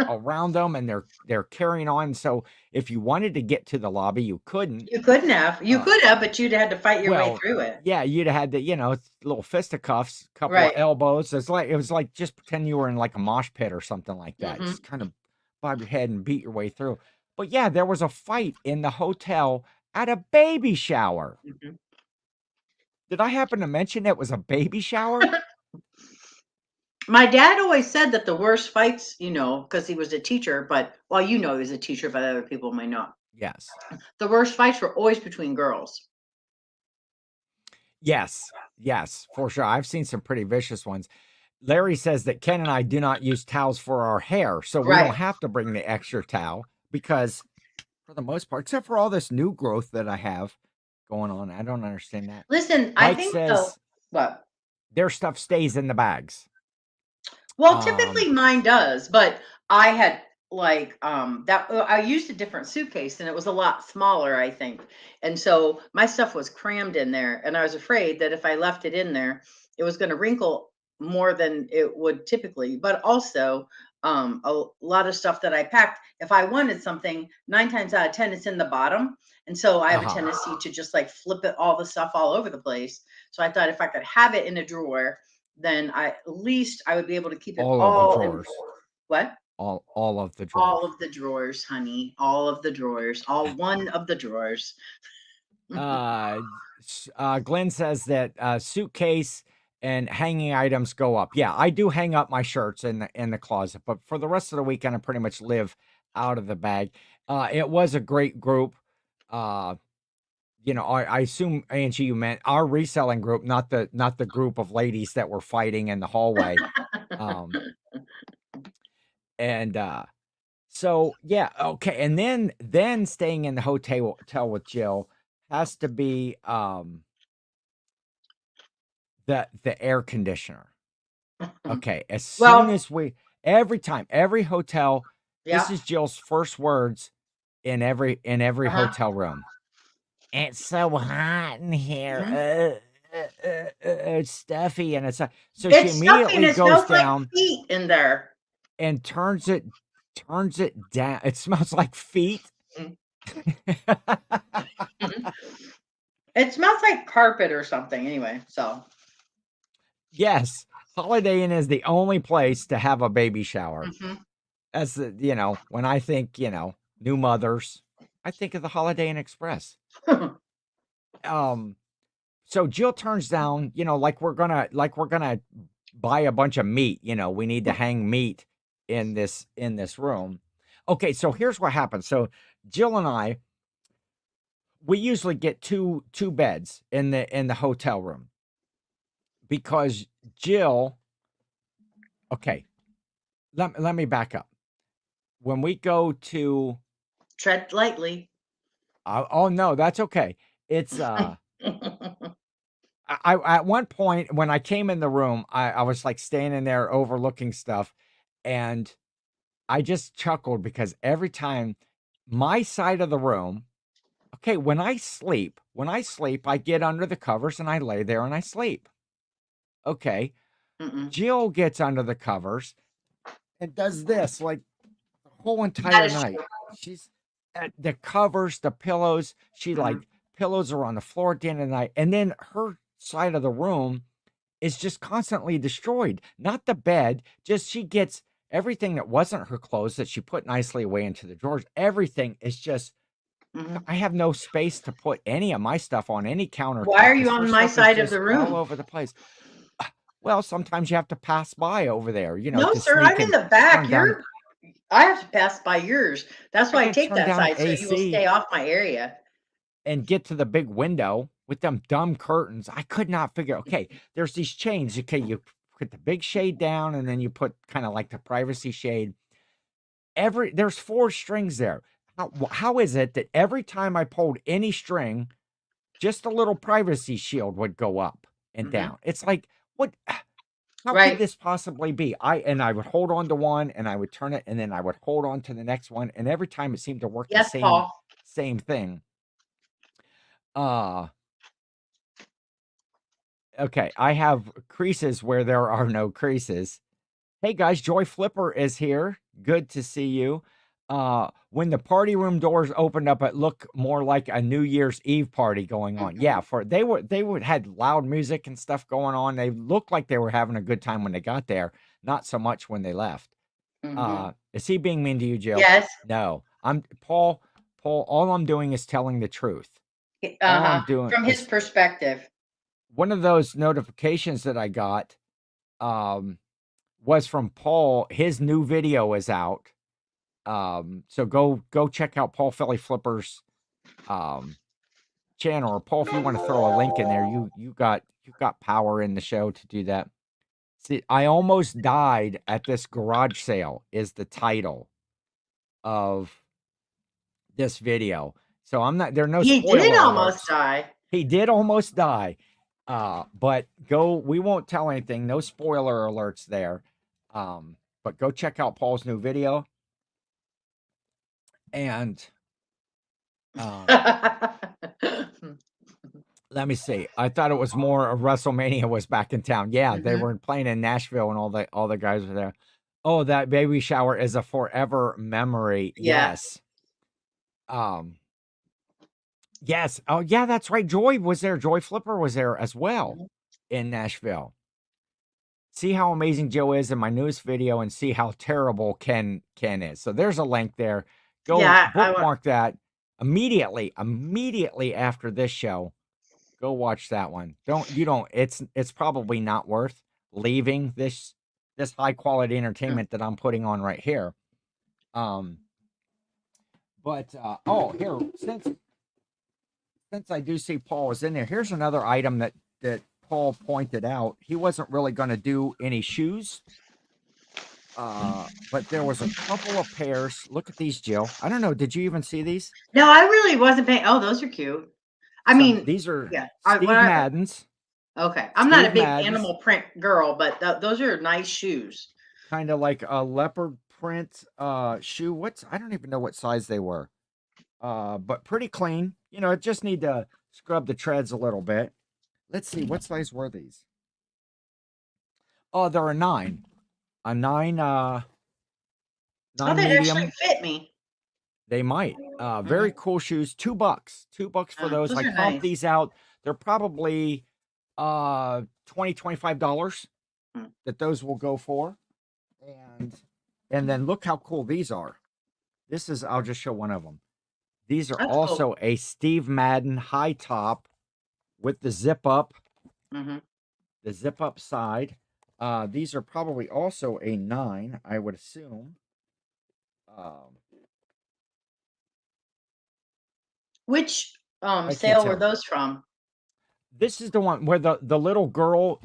around them and they're carrying on. So if you wanted to get to the lobby, you couldn't. You couldn't have. You could have, but you'd had to fight your way through it. Yeah, you'd have had to, little fisticuffs, couple of Right. elbows. It was like just pretend you were in like a mosh pit or something like that. Mhm. Just kind of bob your head and beat your way through. But yeah, there was a fight in the hotel at a baby shower. Mhm. Did I happen to mention it was a baby shower? My dad always said that the worst fights, because he was a teacher, well, he was a teacher, but other people might not. Yes. The worst fights were always between girls. Yes. Yes, for sure. I've seen some pretty vicious ones. Larry says that Ken and I do not use towels for our hair, so we Right. don't have to bring the extra towel because for the most part, except for all this new growth that I have going on, I don't understand that. Listen, I Mike think says what? their stuff stays in the bags. Well, typically mine does, but I had that I used a different suitcase and it was a lot smaller, I think. And so my stuff was crammed in there and I was afraid that if I left it in there, it was going to wrinkle more than it would typically. But also, a lot of stuff that I packed, if I wanted something, 9 times out of 10 it's in the bottom. And so I have a tendency to just like flip it all the stuff all over the place. So I thought if I could have it in a drawer, then at least I would be able to keep it all all of the in. drawers. What? All of the drawers. All of the drawers, honey. All of the drawers. All one of the drawers. Glenn says that suitcase and hanging items go up. Yeah, I do hang up my shirts in the closet, but for the rest of the weekend, I pretty much live out of the bag. It was a great group. I assume, Angie, you meant our reselling group, not the group of ladies that were fighting in the hallway. And so yeah, okay. And then staying in the hotel with Jill has to be the air conditioner. Okay, as soon Well, as every time, every hotel, this yeah. is Jill's first words in every Uh-huh. hotel room. It's so hot in here. Mhm. It's stuffy, and it's so she It's stuffy and immediately it goes smells like down feet in there. and turns it down. It smells like feet. Mhm. Mhm. It smells like carpet or something anyway, so. Yes, Holiday Inn is the only place to have a baby shower. Mhm. That's when I think, new mothers, I think of the Holiday Inn Express. So Jill turns down, like we're gonna buy a bunch of meat, we need to hang meat in this room. Okay, so here's what happens. So Jill and I, we usually get two beds in the hotel room because Jill, okay, let me back up. When we go to Tread lightly. oh no, that's okay. It's I at one point when I came in the room, I was like standing there overlooking stuff, and I just chuckled because every time my side of the room, okay, when I sleep, I get under the covers and I lay there and I sleep. Okay. Mm-mm. Jill gets under the covers and does this like the whole That entire is night. true. She's at the covers, the pillows, she Mhm. like pillows are on the floor at the end of the night. And then her side of the room is just constantly destroyed. Not the bed, just she gets everything that wasn't her clothes that she put nicely away into the drawers. Everything is just, Mhm. I have no space to put any of my stuff on any Why countertop are you because her on my stuff is side of just the all room? over the place. Well, sometimes you have to pass by over there, No, to sir, sneak I'm in and the back. turn down. I have to pass by yours. That's I why I can take turn that down the side so you will AC stay off my area. and get to the big window with them dumb curtains. I could not figure. Okay, there's these chains. Okay, you put the big shade down, and then you put kind of like the privacy shade. There's 4 strings there. How is it that every time I pulled any string, just a little privacy shield would go up and Mhm. down? It's like, what? How could Right. this possibly be? I would hold on to one and I would turn it, and then I would hold on to the next one, and every time it seemed to work the Yes, same Paul. thing. Uh okay, I have creases where there are no creases. Hey guys, Joy Flipper is here. Good to see you. When the party room doors opened up, it looked more like a New Year's Eve party going on. Mhm. Yeah, they would had loud music and stuff going on. They looked like they were having a good time when they got there, not so much when they left. Mhm. Is he being mean to you, Jill? Yes. No. I'm Paul. Paul, all I'm doing is telling the truth. All I'm Uh-huh. doing From his is perspective. one of those notifications that I got um was from Paul. His new video is out. So go check out Paul Philly Flipper's um channel, or Paul, if you want to throw a link in there, you got power in the show to do that. See, I almost died at this garage sale is the title of this video. So I'm not there are no He did spoiler almost alerts. die. He did almost die. But we won't tell anything. No spoiler alerts there. But go check out Paul's new video. And let me see. I thought it was more of WrestleMania was back in town. Yeah, they Mhm. were playing in Nashville and all the guys were there. Oh, that baby shower is a forever memory. Yeah. Yes. Um, yes. Oh, yeah, that's right. Joy was there. Joy Flipper was there as well Mhm. in Nashville. See how amazing Joe is in my newest video and see how terrible Ken is. So there's a link there. Go Yeah, I want bookmark that immediately after this show. Go watch that one. It's probably not worth leaving this high quality entertainment that I'm putting on right here. But oh, here, since I do see Paul is in there, here's another item that Paul pointed out. He wasn't really going to do any shoes. But there was a couple of pairs. Look at these, Jill. I don't know. Did you even see these? No, I really wasn't paying. Oh, those are cute. I mean, These are yeah. Steve Madden's. Okay, I'm not a Steve big Madden's. animal print girl, but those are nice shoes. Kind of like a leopard print shoe. I don't even know what size they were. But pretty clean. You know, it just need to scrub the treads a little bit. Let's see, what size were these? Oh, they're a 9. A 9 9 Oh, they medium. actually fit me. They might. Very cool shoes. $2. $2 for those. I are comped nice. these out. They're probably $20, $25 that those will go for. And then look how cool these are. I'll just show one of them. These are That's also cool. a Steve Madden high top with the zip up. The zip up side. These are probably also a 9, I would assume. Which can't sale were tell. those from? This is the one where the little girl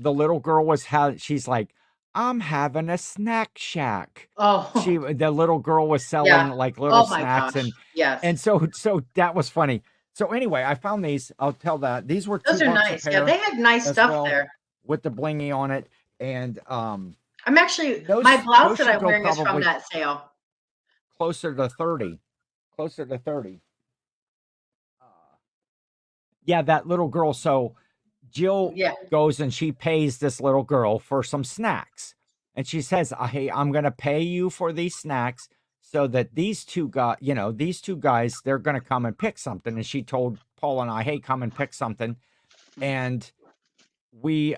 she's like, I'm having a snack shack. Oh, The little girl was selling like little oh my snacks gosh. Yes. and so that was funny. So anyway, I found these. I'll tell that these were Those $2 are a nice. pair. Yeah, they had nice as stuff well, there. with the blingy on it. And I'm actually those- my blouse those that should I'm go wearing is from probably that sale. closer to 30. Closer to 30. Yeah, that little girl. So Jill goes and she pays this little girl for some snacks. And she says, hey, I'm going to pay you for these snacks so that these two guys, they're going to come and pick something. And she told Paul and I, hey, come and pick something. And we,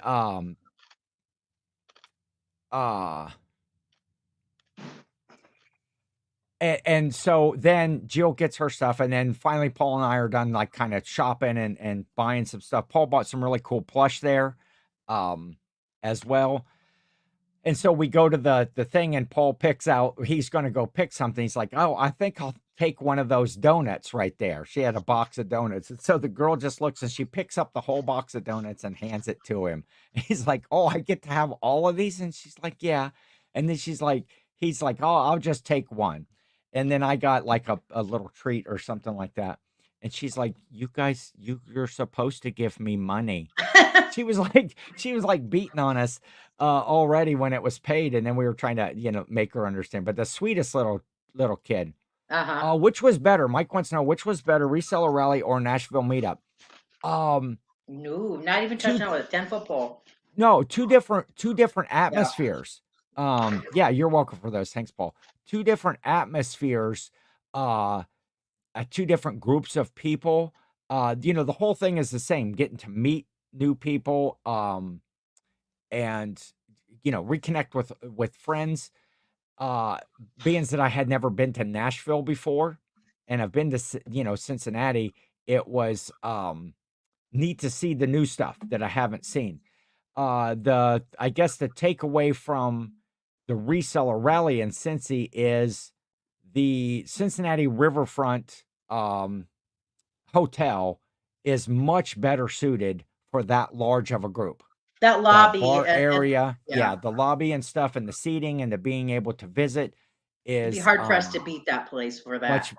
and so then Jill gets her stuff, and then finally Paul and I are done like kind of shopping and buying some stuff. Paul bought some really cool plush there, as well. And so we go to the thing, and Paul picks out, he's going to go pick something. He's like, oh, I think I'll take one of those donuts right there. She had a box of donuts. And so the girl just looks and she picks up the whole box of donuts and hands it to him. And he's like, oh, I get to have all of these? And she's like, yeah. And then he's like, oh, I'll just take one. And then I got like a little treat or something like that. And she's like, you guys, you're supposed to give me money. She was like beating on us already when it was paid, and then we were trying to make her understand. But the sweetest little kid. Which was better? Mike wants to know which was better, Reseller Rally or Nashville Meetup. No, not even touching on with a 10-foot pole. No, two different atmospheres. Yeah, you're welcome for those. Thanks, Paul. Two different atmospheres. Two different groups of people. The whole thing is the same, getting to meet new people, and reconnect with friends. Being that I had never been to Nashville before, and I've been to Cincinnati, it was neat to see the new stuff that I haven't seen. I guess the takeaway from the Reseller Rally in Cincy is the Cincinnati Riverfront hotel is much better suited for that large of a group. That lobby bar area, the lobby and stuff, and the seating and the being able to visit is be hard pressed to beat that place for that.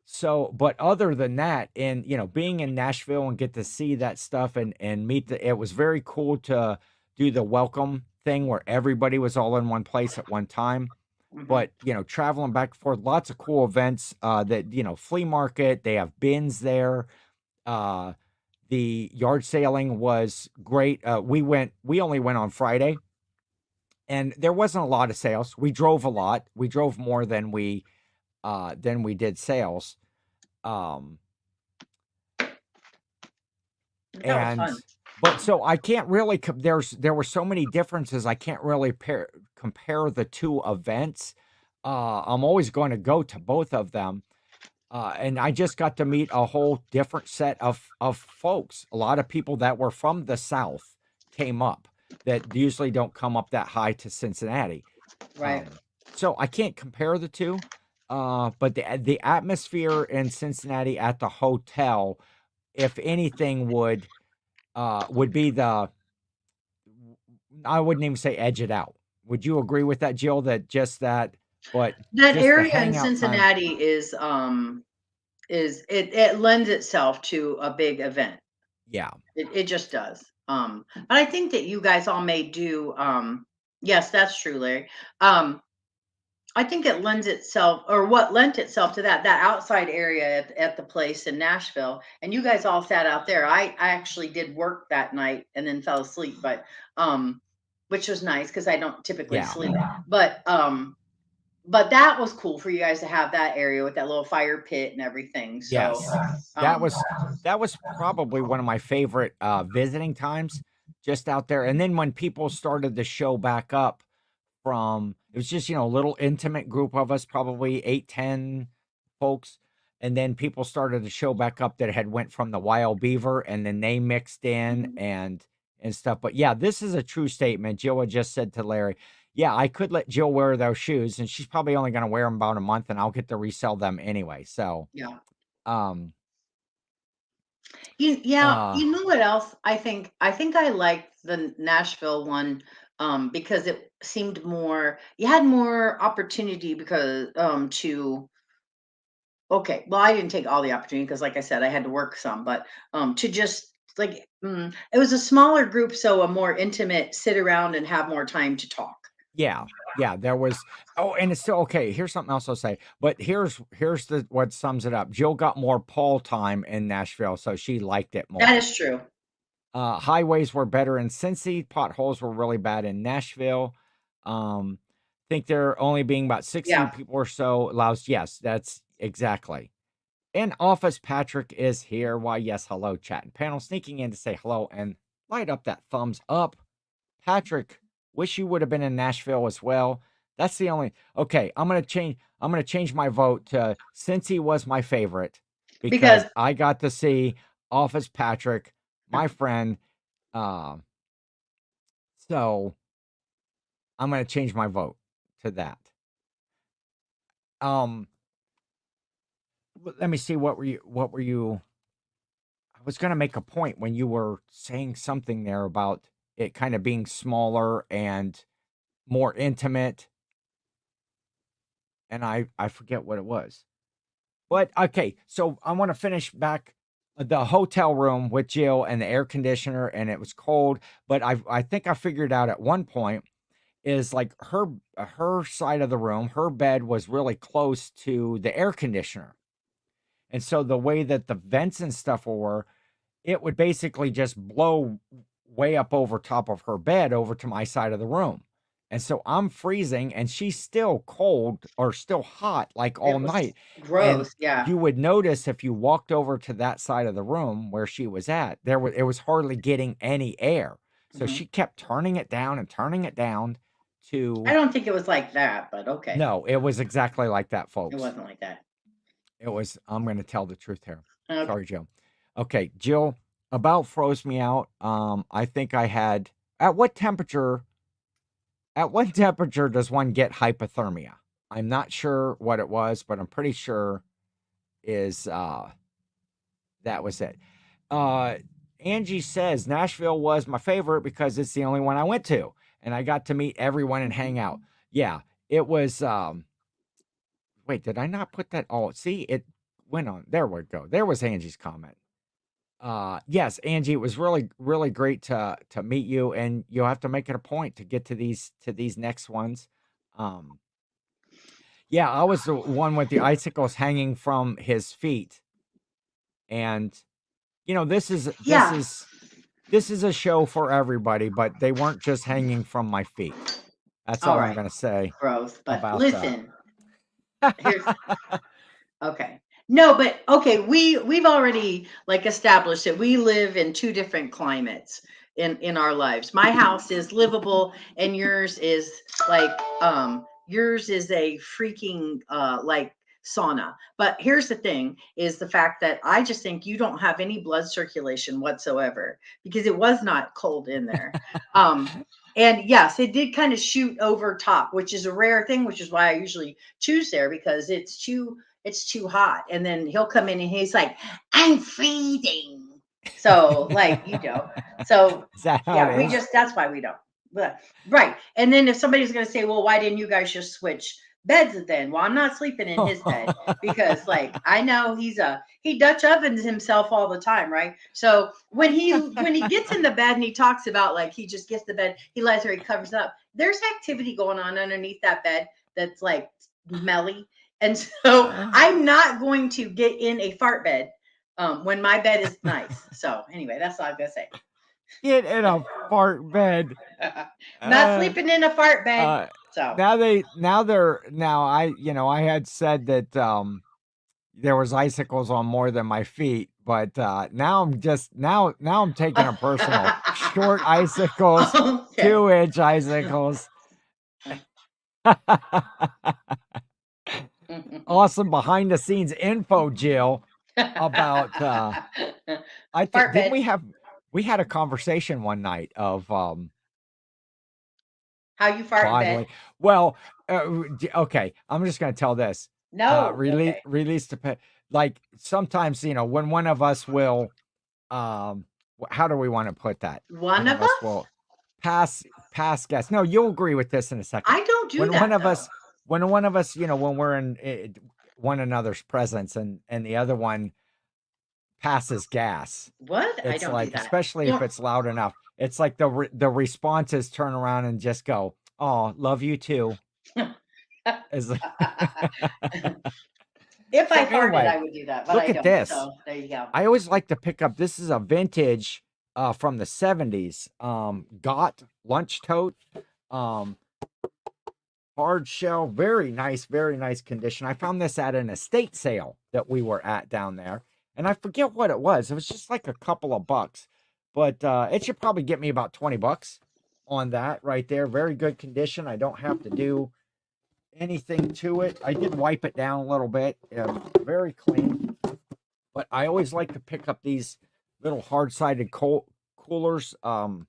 So, but other than that, and being in Nashville and get to see that stuff and meet it was very cool to do the welcome thing where everybody was all in one place at one time. But traveling back and forth, lots of cool events. That flea market, they have bins there. The yard sailing was great. We only went on Friday, and there wasn't a lot of sales. We drove a lot. We drove more than we did sales. But so I can't really there were so many differences. I can't really compare the two events. I'm always going to go to both of them. And I just got to meet a whole different set of folks. A lot of people that were from the South came up that usually don't come up that high to Cincinnati. Right. So I can't compare the two, but the atmosphere in Cincinnati at the hotel, if anything, would be the, I wouldn't even say edge it out. Would you agree with that, Jill? That just that, but That just the area in hangout time. Cincinnati is it lends itself to a big event. Yeah, It just does. But I think that you guys all may do. Yes, that's true, Larry. I think it lends itself, or what lent itself to that outside area at the place in Nashville, and you guys all sat out there. I actually did work that night and then fell asleep, but which was nice because I don't typically yeah. sleep. But that was cool for you guys to have that area with that little fire pit and everything. So Yes. That um, was that was probably one of my favorite visiting times, just out there. And then when people started to show back up from, it was just, a little intimate group of us, probably 8, 10 folks. And then people started to show back up that had went from the Wild Beaver, and then they mixed in and stuff. But yeah, this is a true statement. Jill had just said to Larry, yeah, I could let Jill wear those shoes, and she's probably only going to wear them about a month, and I'll get to resell them anyway. So, yeah. um, Yeah, uh, you know what else? I think I liked the Nashville one because it seemed more you had more opportunity because to okay, well I didn't take all the opportunity because like I said I had to work some, but to just like it was a smaller group so a more intimate sit around and have more time to talk. yeah, yeah, there was. Oh, and it's still okay. Here's something else I'll say. But here's the what sums it up. Jill got more Paul time in Nashville, so she liked it That more. is true. Highways were better in Cincy. Potholes were really bad in Nashville. Think there only being about 60 Yeah. people or so allows. Yes, that's exactly. In office, Patrick is here. Why, yes, hello, chat and panel. Sneaking in to say hello and light up that thumbs up. Patrick, wish you would have been in Nashville as well. That's the only. Okay, I'm gonna change my vote to Cincy was my favorite Because because I got to see Office Patrick, my friend. Uh, so I'm gonna change my vote to that. Um, Let me see. What were you? What were you? I was gonna make a point when you were saying something there about it kind of being smaller and more intimate, and I forget what it was. But okay, so I want to finish back the hotel room with Jill and the air conditioner, and it was cold. But I think I figured out at one point is like her side of the room, her bed was really close to the air conditioner, and so the way that the vents and stuff were, it would basically just blow way up over top of her bed over to my side of the room. And so I'm freezing and she's still cold or still hot like all it was night. And gross. Yeah. you would notice if you walked over to that side of the room where she was at, it was hardly getting any air. So Mhm. she kept turning it down and turning it down I to, don't think it was like that, but okay. no, it was exactly like that, It folks. wasn't like that. It was, I'm going to tell the truth here. Okay. Sorry, Jill. Okay, Jill, about froze me out. I think I had, at what temperature, at what temperature does one get hypothermia? I'm not sure what it was, but I'm pretty sure is, that was it. Uh, Angie says Nashville was my favorite because it's the only one I went to and I got to meet everyone and hang out. Yeah, it was, wait, did I not put that? Oh, see, it went on. There we go. There was Angie's comment. Yes, Angie, it was really great to meet you, and you'll have to make it a point to get to these next ones. Um, yeah, I was the one with the icicles hanging from his feet, and this Yeah. is this is a show for everybody, but they weren't just hanging from my feet. That's All all I'm right. gonna say Gross. But about that. listen, here's okay. No, but okay, we've already like established that we live in two different climates in our lives. My house is livable and yours is like yours is a freaking like sauna. But here's the thing is the fact that I just think you don't have any blood circulation whatsoever because it was not cold in there. And yes, it did kind of shoot over top, which is a rare thing, which is why I usually choose there because it's too hot. And then he'll come in and he's like, I'm freezing. So so Is that how yeah, it is? that's why we don't. But, right. And then if somebody's going to say, well, why didn't you guys just switch beds then? Well, I'm not sleeping in his bed because I know he Dutch ovens himself all the time. Right. So when he gets in the bed and he talks about he just gets the bed, he lies there, he covers up. There's activity going on underneath that bed that's smelly. And so I'm not going to get in a fart bed when my bed is nice. So anyway, that's all I'm going to say. Get in a fart bed. Not sleeping in a fart bed. So I had said that there was icicles on more than my feet, but now I'm taking it personal. Short icicles, okay. 2-inch icicles. Awesome behind the scenes info, Jill, about I think we had a conversation one night of how you fart in bed. Well, okay, I'm just going to tell this. No, release the pet. Sometimes, when one of us will, how do we want to put that? One of us will pass gas. No, you'll agree with this in a second. I don't do when that. One of us, when we're in one another's presence and the other one passes gas. What? It's I don't do that. Especially if it's loud enough. It's like the response is turn around and just go, "Oh, love you too." If I farted, I would do that. But look I at don't, this. So there you go. I always like to pick up. This is a vintage from the 70s. Got lunch tote. Hard shell, very nice condition. I found this at an estate sale that we were at down there, and I forget what it was. It was just like a couple of bucks, but it should probably get me about 20 bucks on that right there. Very good condition. I don't have to do anything to it. I did wipe it down a little bit. Very clean, but I always like to pick up these little hard-sided coolers. The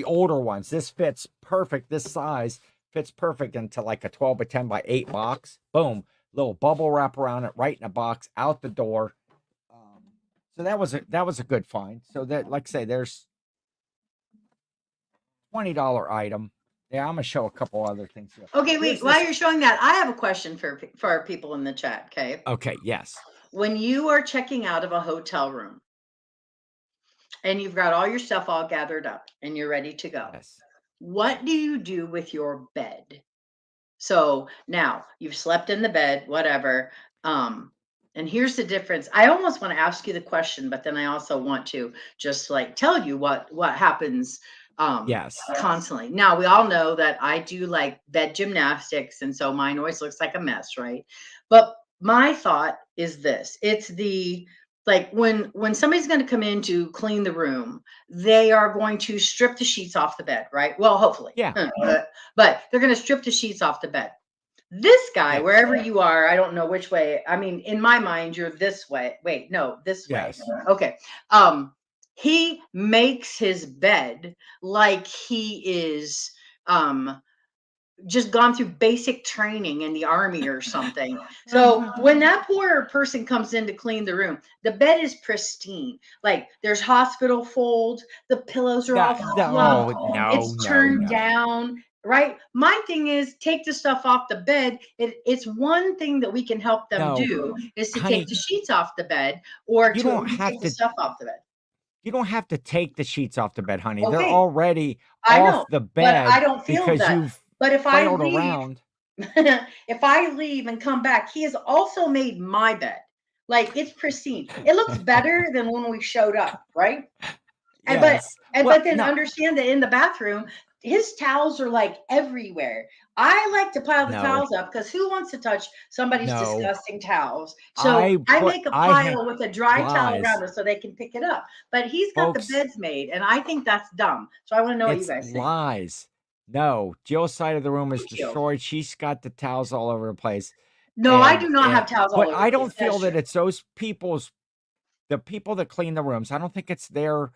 older ones. This fits perfect. This size fits perfect into like a 12 by 10 by 8 box. Boom. Little bubble wrap around it, right in a box, out the door. So that was a good find. So that, like I say, there's $20 item. Yeah, I'm gonna show a couple other things here. Okay, wait. While you're showing that, I have a question for our people in the chat. Okay. Okay. Yes. When you are checking out of a hotel room and you've got all your stuff all gathered up and you're ready to go, Yes. what do you do with your bed? So now you've slept in the bed, whatever. And here's the difference. I almost want to ask you the question, but then I also want to just tell you what happens Yes. constantly. Now we all know that I do bed gymnastics, and so mine always looks like a mess, right? But my thought is this: it's when somebody's going to come in to clean the room, they are going to strip the sheets off the bed, right? Well, hopefully, Yeah. But they're going to strip the sheets off the bed. This guy, wherever you are, I don't know which way. I mean, in my mind, you're this way. Wait, no, this way. Okay. He makes his bed like he is just gone through basic training in the army or something. So when that poor person comes in to clean the room, the bed is pristine. There's hospital folds, the pillows are all fluffed, it's turned down. Right. My thing is take the stuff off the bed. It's one thing that we can help them do is to take the sheets off the bed or to take the stuff off the bed. You don't have to take the sheets off the bed, honey. Okay. They're already off the bed. But I don't feel because that. You've but if I leave, around. If I leave and come back, he has also made my bed. It's pristine. It looks better than when we showed up, right? Yes. But then understand that in the bathroom, his towels are everywhere. I like to pile the towels up because who wants to touch somebody's disgusting towels? So I make a pile with a dry towel around it so they can pick it up. But he's got the beds made, and I think that's dumb. So I want to know what you guys think. Lies. No, Jill's side of the room is destroyed. She's got the towels all over the place. No, I do not have and towels all but over I the place. don't feel That's that true. it's the people that clean the rooms. I don't think it's their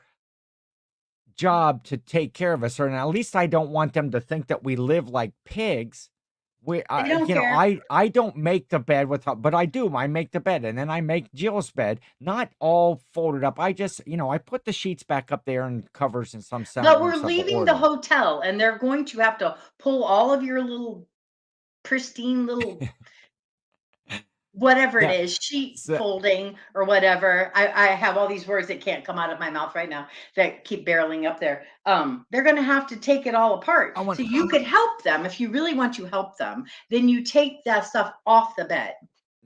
job to take care of us, or at least I don't want them to think that we live like pigs. They don't You know, care. I don't make the bed but I do. I make the bed, and then I make Jill's bed, not all folded up. I just, you know, I put the sheets back up there and covers in some But we're semblance of leaving the order. hotel, and they're going to have to pull all of your little pristine little whatever it That is, sheet so folding or whatever. I have all these words that can't come out of my mouth right now that keep barreling up there. They're gonna have to take it all apart. I want So you could help them if you really want to help them, then you take that stuff off the bed.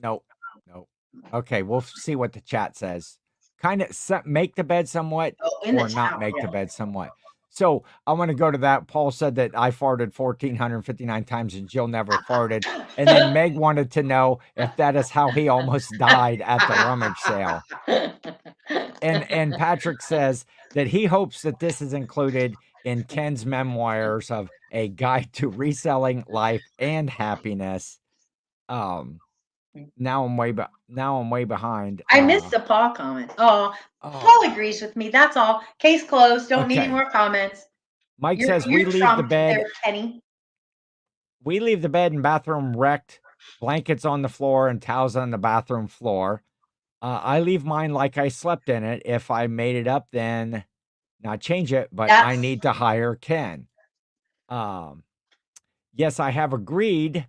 no, no. Okay, we'll see what the chat says. Kind of make the bed somewhat, Oh, in the or not towel, make yeah. the bed somewhat. So I want to go to that. Paul said that I farted 1,459 times and Jill never farted. And then Meg wanted to know if that is how he almost died at the rummage sale. And Patrick says that he hopes that this is included in Ken's memoirs of a guide to reselling life and happiness. Now I'm way behind. I missed the Paul comment. Oh, Oh, Paul agrees with me. That's all. Case closed. Don't need any okay. more comments. Mike You're says you're trumped there, Kenny. we leave the bed and bathroom wrecked, blankets on the floor and towels on the bathroom floor. I leave mine like I slept in it. If I made it up, then not change it, but I That's need to hire Ken. Um, yes, I have agreed.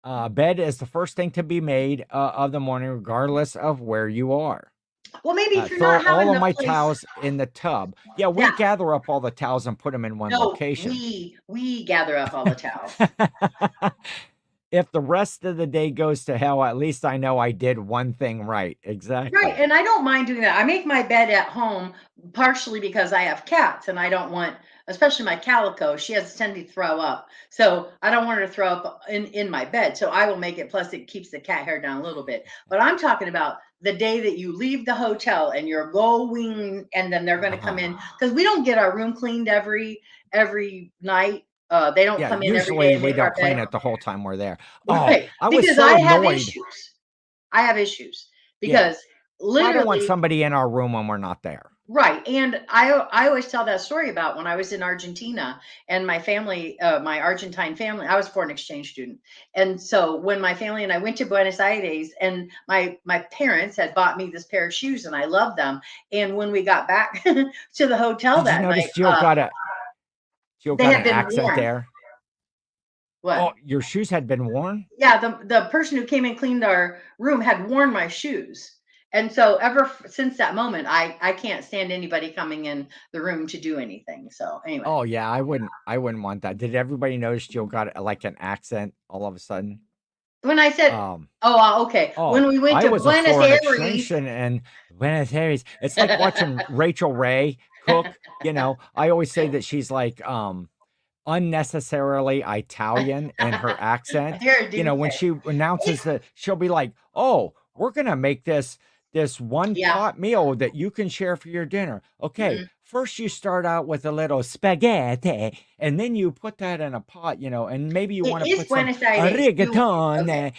Bed is the first thing to be made of the morning, regardless of where you are. well, maybe if you're Throw not having all of the my place. towels in the tub. Yeah, we Yeah. gather up all the towels and put them in one No, location. we gather up all the towels. If the rest of the day goes to hell, at least I know I did one thing right. Right, Exactly. and I don't mind doing that. I make my bed at home partially because I have cats and I don't want, especially my Calico, she has a tendency to throw up. So I don't want her to throw up in my bed. So I will make it, plus it keeps the cat hair down a little bit. But I'm talking about the day that you leave the hotel and you're going, and then they're going to come in, because we don't get our room cleaned every night. They don't Yeah, come in every day usually and we make our don't clean bed. it the whole time we're there. Oh, Right, I was because so I have annoyed. issues. I have issues Yeah. because Well, I don't want literally, somebody in our room when we're not there. right. And I always tell that story about when I was in Argentina and my family, my Argentine family, I was a foreign exchange student. And so when my family and I went to Buenos Aires, and my parents had bought me this pair of shoes and I loved them. And when we got back to the hotel Did you that night, notice Jill got they an had been accent worn. there? What? Oh, your shoes had been worn? Yeah, the person who came and cleaned our room had worn my shoes. And so since that moment, I can't stand anybody coming in the room to do anything. So anyway, Oh yeah, I wouldn't want that. Did everybody notice Jill got like an accent all of a sudden? when I said, Um, oh, okay, oh, when we went I to was a Buenos foreign exchange Aires, student in Buenos Aires. It's like watching Rachel Ray cook. You know, I always say that she's like unnecessarily Italian in her accent. you're a You know, when douche. she announces that, she'll be like, "Oh, we're gonna make this one Yeah. pot meal that you can share for your dinner. Okay, Mhm. first you start out with a little spaghetti, and then you put that in a pot, you know, and maybe you It want to is put some Buenos Aires. Okay. rigatone,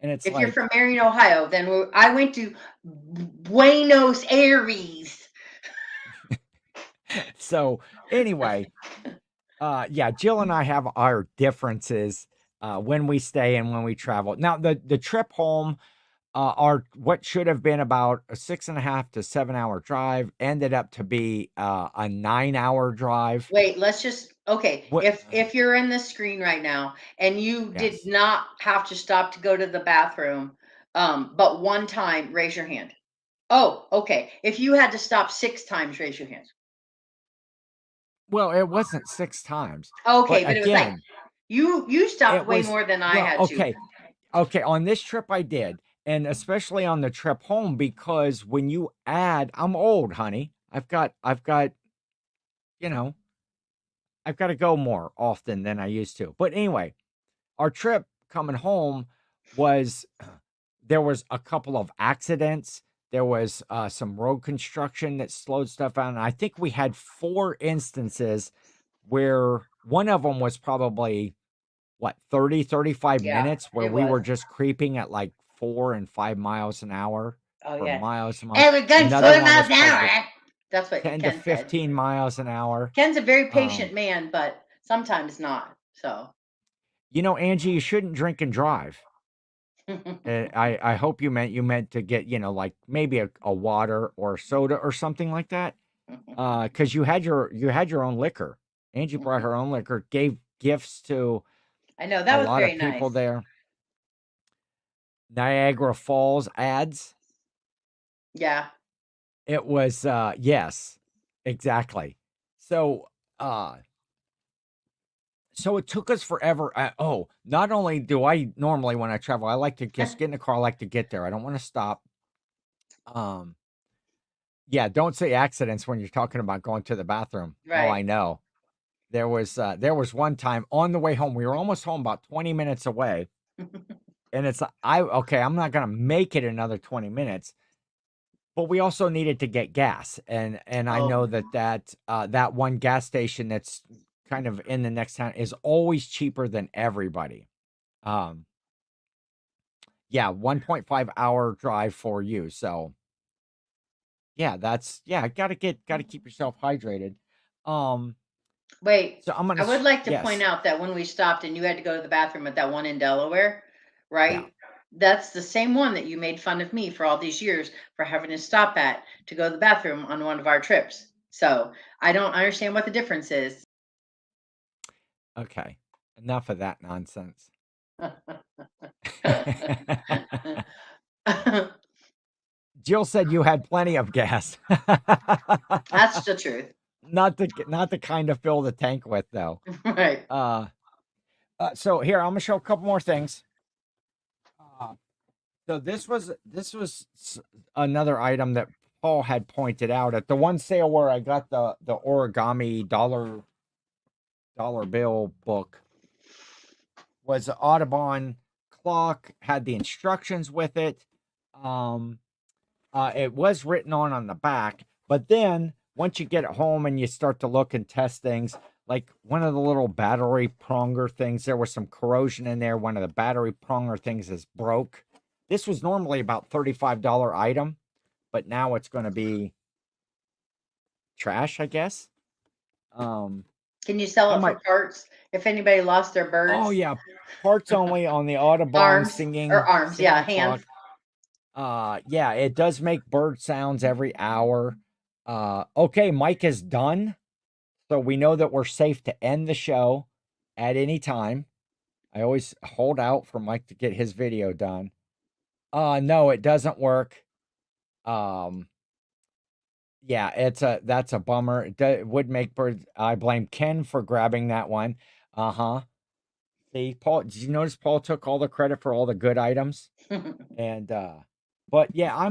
and it's If you're like, from Marion, Ohio, then I went to Buenos Aires. so anyway, yeah, Jill and I have our differences when we stay and when we travel. Now, the trip home, our what should have been about a 6.5 to 7 hour drive ended up to be a 9 hour drive. Wait, let's just, okay. What? If you're in the screen right now and you did Yes. not have to stop to go to the bathroom, but one time, raise your hand. Oh, okay. If you had to stop 6 times, raise your hand. Well, it wasn't 6 times, but Okay, but it was like again, you stopped it way was more than I well, had to. okay. Okay, on this trip I did, and especially on the trip home, because when you add, I'm old, honey. I've got, you know, I've got to go more often than I used to. But anyway, our trip coming home was there was a couple of accidents. There was some road construction that slowed stuff down. And I think we had 4 instances where one of them was probably what, 30, 35 Yeah, minutes where it we were was. just creeping at like 4 and 5 miles an hour Oh for yeah. miles and miles. And we're going Another 40 one miles was an hour. probably That's what 10 to Ken said. 15 miles an hour. Ken's a very Um, patient man, but sometimes not. So Angie, you shouldn't drink and drive. I hope you meant to get, like maybe a water or soda or something like that. Because you had your own liquor. Angie brought her own liquor, gave gifts to I know a that was lot very of people nice. there. Niagara Falls ads. Yeah. It was yes, exactly. So uh so it took us forever. Not only do I normally when I travel, I like to just get in the car, I like to get there. I don't want to stop. Um yeah, don't say accidents when you're talking about going to the bathroom. Oh, Right. I know. There was one time on the way home. We were almost home, about 20 minutes away. And it's I'm not gonna make it another 20 minutes. But we also needed to get gas, and I know Oh, that one gas station that's kind of in the next town is always cheaper than everybody. Um, yeah, 1.5 hour drive for you. So yeah, gotta keep yourself hydrated. Um, wait. so I'm gonna I would like to point yes, out that when we stopped and you had to go to the bathroom at that one in Delaware, yeah, right? That's the same one that you made fun of me for all these years for having to stop at to go to the bathroom on one of our trips. So I don't understand what the difference is. okay, enough of that nonsense. Jill said you had plenty of gas. That's the truth. Not to kind of fill the tank with though. Right. Uh, so here I'm gonna show a couple more things. Uh, so this was another item that Paul had pointed out at the one sale where I got the origami dollar bill book. Was the Audubon clock, had the instructions with it. Um, it was written on the back, but then once you get it home and you start to look and test things, like one of the little battery pronger things, there was some corrosion in there. One of the battery pronger things is broke. This was normally about $35 item, but now it's going to be trash, I guess. Um, Can you sell I it for might. parts if anybody lost their Oh birds? yeah, parts only on the Audubon Arms or singing arms, yeah, singing hands. clock. Yeah, it does make bird sounds every hour. Okay, Mike is done. So we know that we're safe to end the show at any time. I always hold out for Mike to get his video done. No, it doesn't work. Um, yeah, that's a bummer. It would make birds. I blame Ken for grabbing that one. Uh-huh. See, Paul, did you notice Paul took all the credit for all the good items? And but yeah, I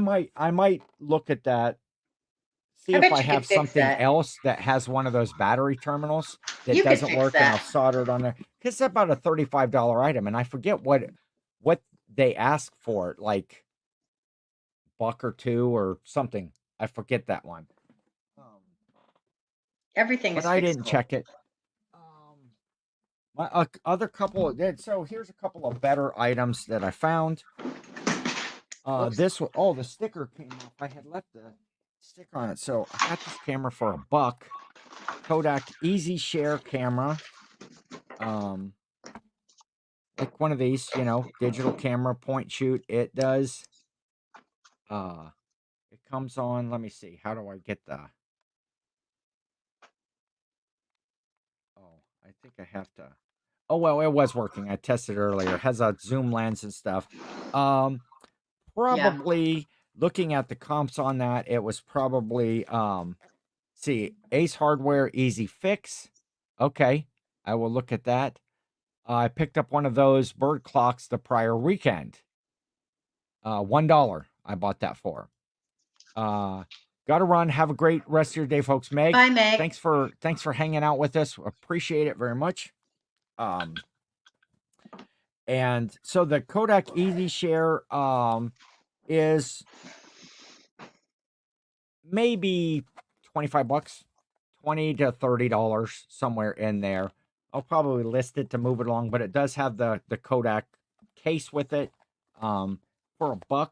might look at that, see I if bet I you could have fix something that. else that has one of those battery terminals that You could doesn't fix work, and I'll that. solder it on there. Cause it's about a $35 item, and I forget what they ask for it, like buck or two or something. I forget that one. Um, Everything but is I didn't fixable. check it. My other couple so here's a couple of better items that I found. Whoops. This one, oh, the sticker came off. I had left the sticker on it, so I got this camera for $1. Kodak Easy Share camera. Like one of these, digital camera, point shoot. It does. Uh, it comes on. Let me see. How do I get the? Oh, I think I have to. Oh well, it was working. I tested earlier. It has a zoom lens and stuff. Um, Yeah. Probably looking at the comps on that, it was probably see, Ace Hardware Easy Fix. Okay, I will look at that. I picked up one of those bird clocks the prior weekend. $1 I bought that for. Gotta run. Have a great rest of your day, folks. Meg, Bye, Meg. thanks for hanging out with us. Appreciate it very much. And so the Kodak Easy Share is maybe $25, $20 to $30, somewhere in there. I'll probably list it to move it along, but it does have the Kodak case with it. For $1,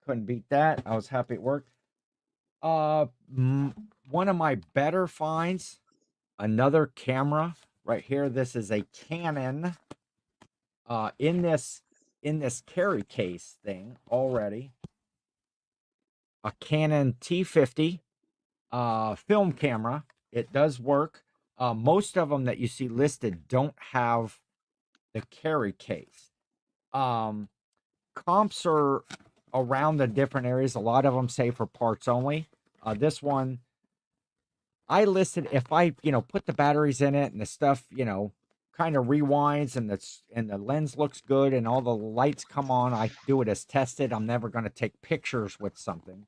couldn't beat that. I was happy it worked. One of my better finds, another camera right here. This is a Canon. In this carry case thing already, a Canon T50 film camera. It does work. Most of them that you see listed don't have the carry case. Comps are around the different areas. A lot of them say for parts only. This one, I listed if I, put the batteries in it and the stuff, kind of rewinds and the lens looks good and all the lights come on, I do it as tested. I'm never going to take pictures with something.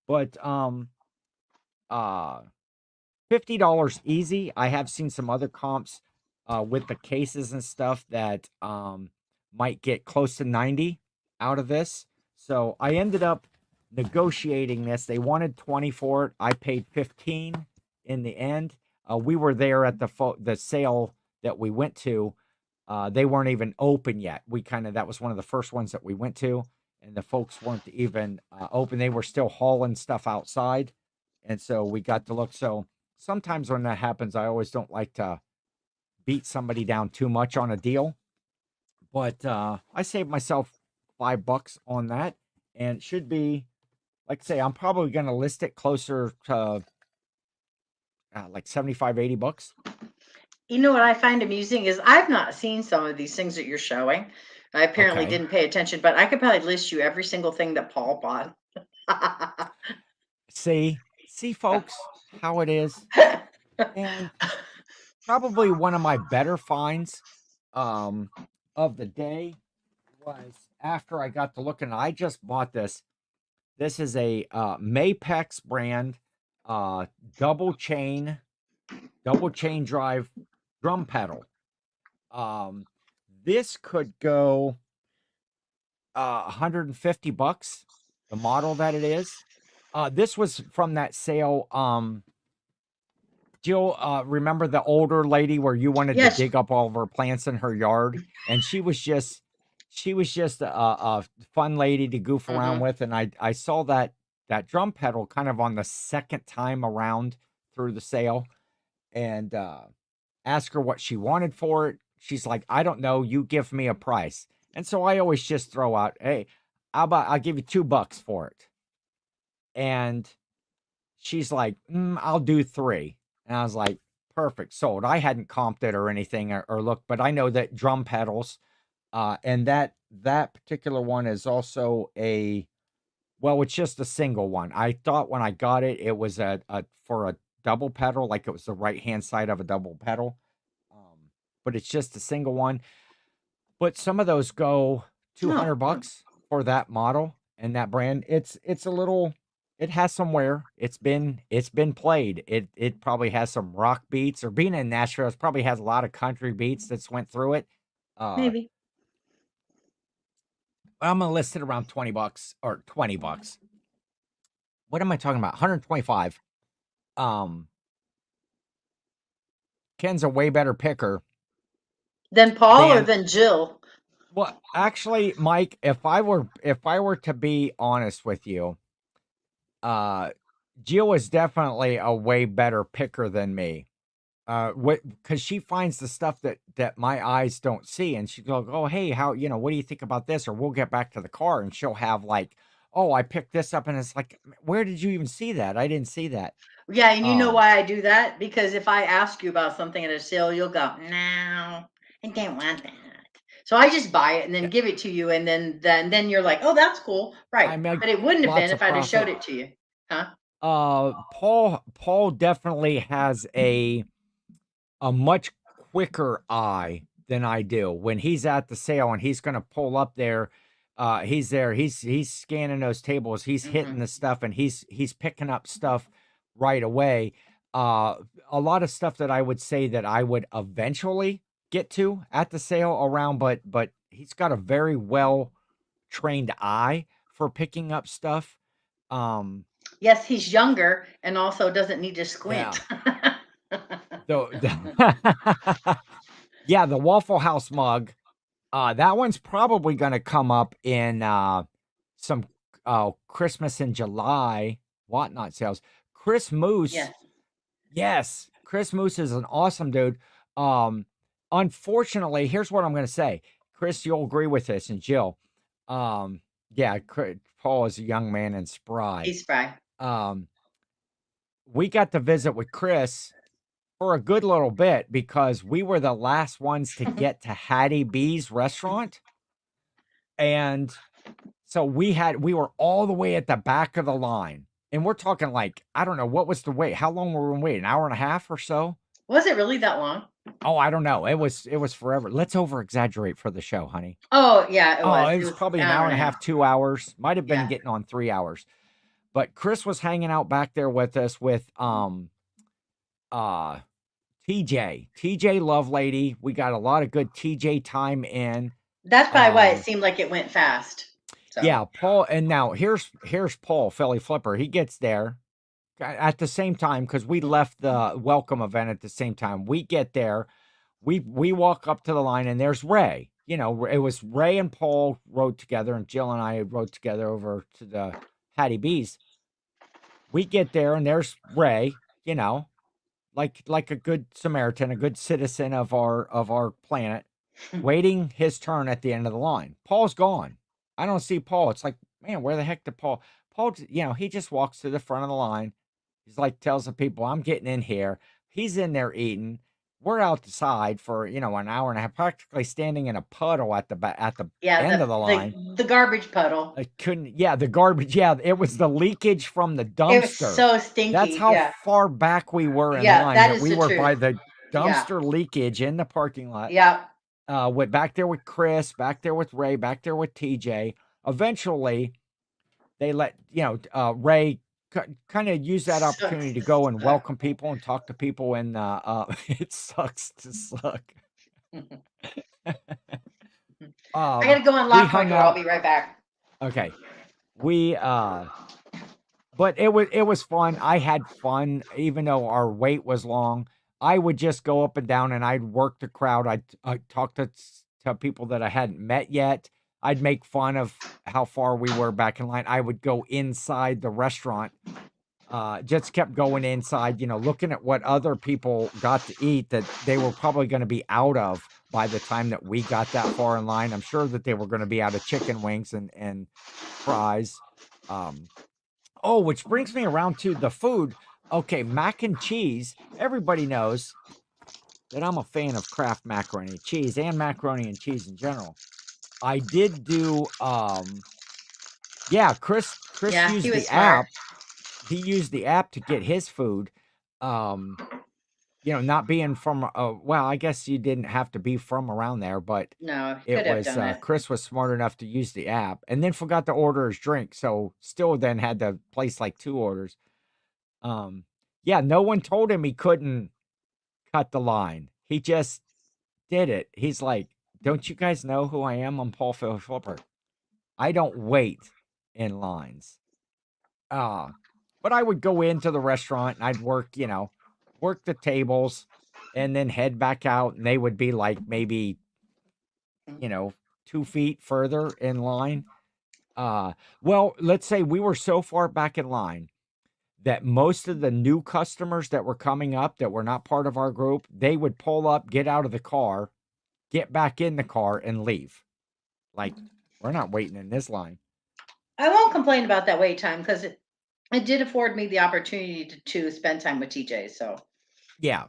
But $50 easy. I have seen some other comps with the cases and stuff that might get close to 90 out of this. So I ended up negotiating this. They wanted 20 for it. I paid 15 in the end. We were there at the sale that we went to. They weren't even open yet. That was one of the first ones that we went to, and the folks weren't even open. They were still hauling stuff outside. And so we got to look. So sometimes when that happens, I always don't like to beat somebody down too much on a deal. But I saved myself $5 on that. And it should be, like I say, I'm probably going to list it closer to like $75, $80. You know what I find amusing is I've not seen some of these things that you're showing. I apparently Okay. didn't pay attention, but I could probably list you every single thing that Paul bought. See, folks, how it is. And probably one of my better finds of the day was after I got to looking. I just bought this. This is a Mapex brand double chain drive drum pedal. This could go $150, the model that it is. This was from that sale. Jill, remember the older lady where you wanted Yes. to dig up all of her plants in her yard, and she was just a fun lady to goof around with, and I saw that drum pedal kind of on the second time around through the sale, and asked her what she wanted for it. She's like, I don't know, you give me a price. And so I always just throw out, hey, how about I'll give you $2 for it. And she's like, I'll do 3. And I was like, perfect, sold. I hadn't comped it or anything or looked, but I know that drum pedals, and that particular one is also it's just a single one. I thought when I got it, it was for a double pedal, like it was the right-hand side of a double pedal. But it's just a single one. But some of those go $200 for that model and that brand. It's a little, it has some wear. It's been played. It probably has some rock beats, or being in Nashville, it probably has a lot of country beats that's went through it. Maybe. I'm gonna list it around $20 or $20. What am I talking about? 125. Ken's a way better picker Than Paul or than than Jill? well, actually, Mike, if I were to be honest with you, Jill is definitely a way better picker than me. Because she finds the stuff that my eyes don't see, and she'll go, oh, hey, how, what do you think about this? Or we'll get back to the car, and she'll have like, oh, I picked this up, and it's like, where did you even see that? I didn't see that. Yeah, and you know why I do that? Because if I ask you about something at a sale, you'll go, no, I don't want that. So I just buy it and then give it to you, and then you're like, oh, that's cool, right? I make But it wouldn't have been lots if of I'd have showed profit. it to you, huh? Paul definitely has a much quicker eye than I do. When he's at the sale and he's going to pull up there, he's there, he's scanning those tables, he's hitting the stuff, and he's picking up stuff right away. A lot of stuff that I would say that I would eventually get to at the sale around, but he's got a very well trained eye for picking up stuff. Yes, he's younger and also doesn't need to Yeah. squint. Though Yeah, the Waffle House mug. That one's probably going to come up in some Christmas in July whatnot sales. Chris Moose, Yeah. yes, Chris Moose is an awesome dude. Um, Unfortunately, here's what I'm going to say, Chris, you'll agree with this, and Jill. Yeah, Paul is a young man and spry. He's spry. We got to visit with Chris for a good little bit because we were the last ones to get to Hattie B's restaurant. And so we were all the way at the back of the line. And we're talking like, I don't know, what was the wait? How long were we waiting? An hour and a half or so? Was it really that long? Oh, I don't know. It was forever. Let's over exaggerate for the show, honey. Oh, yeah, it Oh, was. it was probably an hour and a half, 2 hours. Might have been Yeah. getting on 3 hours. But Chris was hanging out back there with us with TJ Lovelady. We got a lot of good TJ time in. That's probably why it seemed like it went fast. So. Yeah, Paul. And now here's Paul, Philly Flipper. He gets there at the same time because we left the welcome event at the same time. We get there, we walk up to the line, and there's Ray. You know, it was Ray and Paul rode together, and Jill and I rode together over to the Hattie B's. We get there, and there's Ray. You know, like a good Samaritan, a good citizen of our planet, waiting his turn at the end of the line. Paul's gone. I don't see Paul. It's like, man, where the heck did Paul? Paul, you know, he just walks to the front of the line. He's like, tells the people, I'm getting in here. He's in there eating. We're outside for, you know, an hour and a half, practically standing in a puddle at the end of the line. The garbage puddle. I couldn't, yeah, the garbage. Yeah, it was the leakage from the dumpster. It was so stinky. That's how far back we were in line. That we were by the dumpster leakage in the parking lot. Yeah. Went back there with Chris, back there with Ray, back there with TJ. Eventually, they let, you know, Ray kind of use that opportunity to go and welcome people and talk to people. And it sucks to suck. I gotta go on lock point. I'll be right back. Okay. But it was fun. I had fun, even though our wait was long. I would just go up and down, and I'd work the crowd. I'd talk to people that I hadn't met yet. I'd make fun of how far we were back in line. I would go inside the restaurant. Just kept going inside, you know, looking at what other people got to eat that they were probably going to be out of by the time that we got that far in line. I'm sure that they were going to be out of chicken wings and fries. Which brings me around to the food. Okay, mac and cheese. Everybody knows that I'm a fan of Kraft macaroni and cheese and macaroni and cheese in general. I did do Chris used the app. He used the app to get his food. You know, not being from well, I guess you didn't have to be from around there, but no, it was Chris was smart enough to use the app and then forgot to order his drink, so still then had to place like 2 orders. No one told him he couldn't cut the line. He just did it. He's like, don't you guys know who I am? I'm Paul Phil Flipper. I don't wait in lines. But I would go into the restaurant and I'd work the tables and then head back out, and they would be like maybe 2 feet further in line. Well, let's say we were so far back in line that most of the new customers that were coming up that were not part of our group, they would pull up, get out of the car, get back in the car, and leave. Like, we're not waiting in this line. I won't complain about that wait time because it did afford me the opportunity to spend time with TJ. So yeah,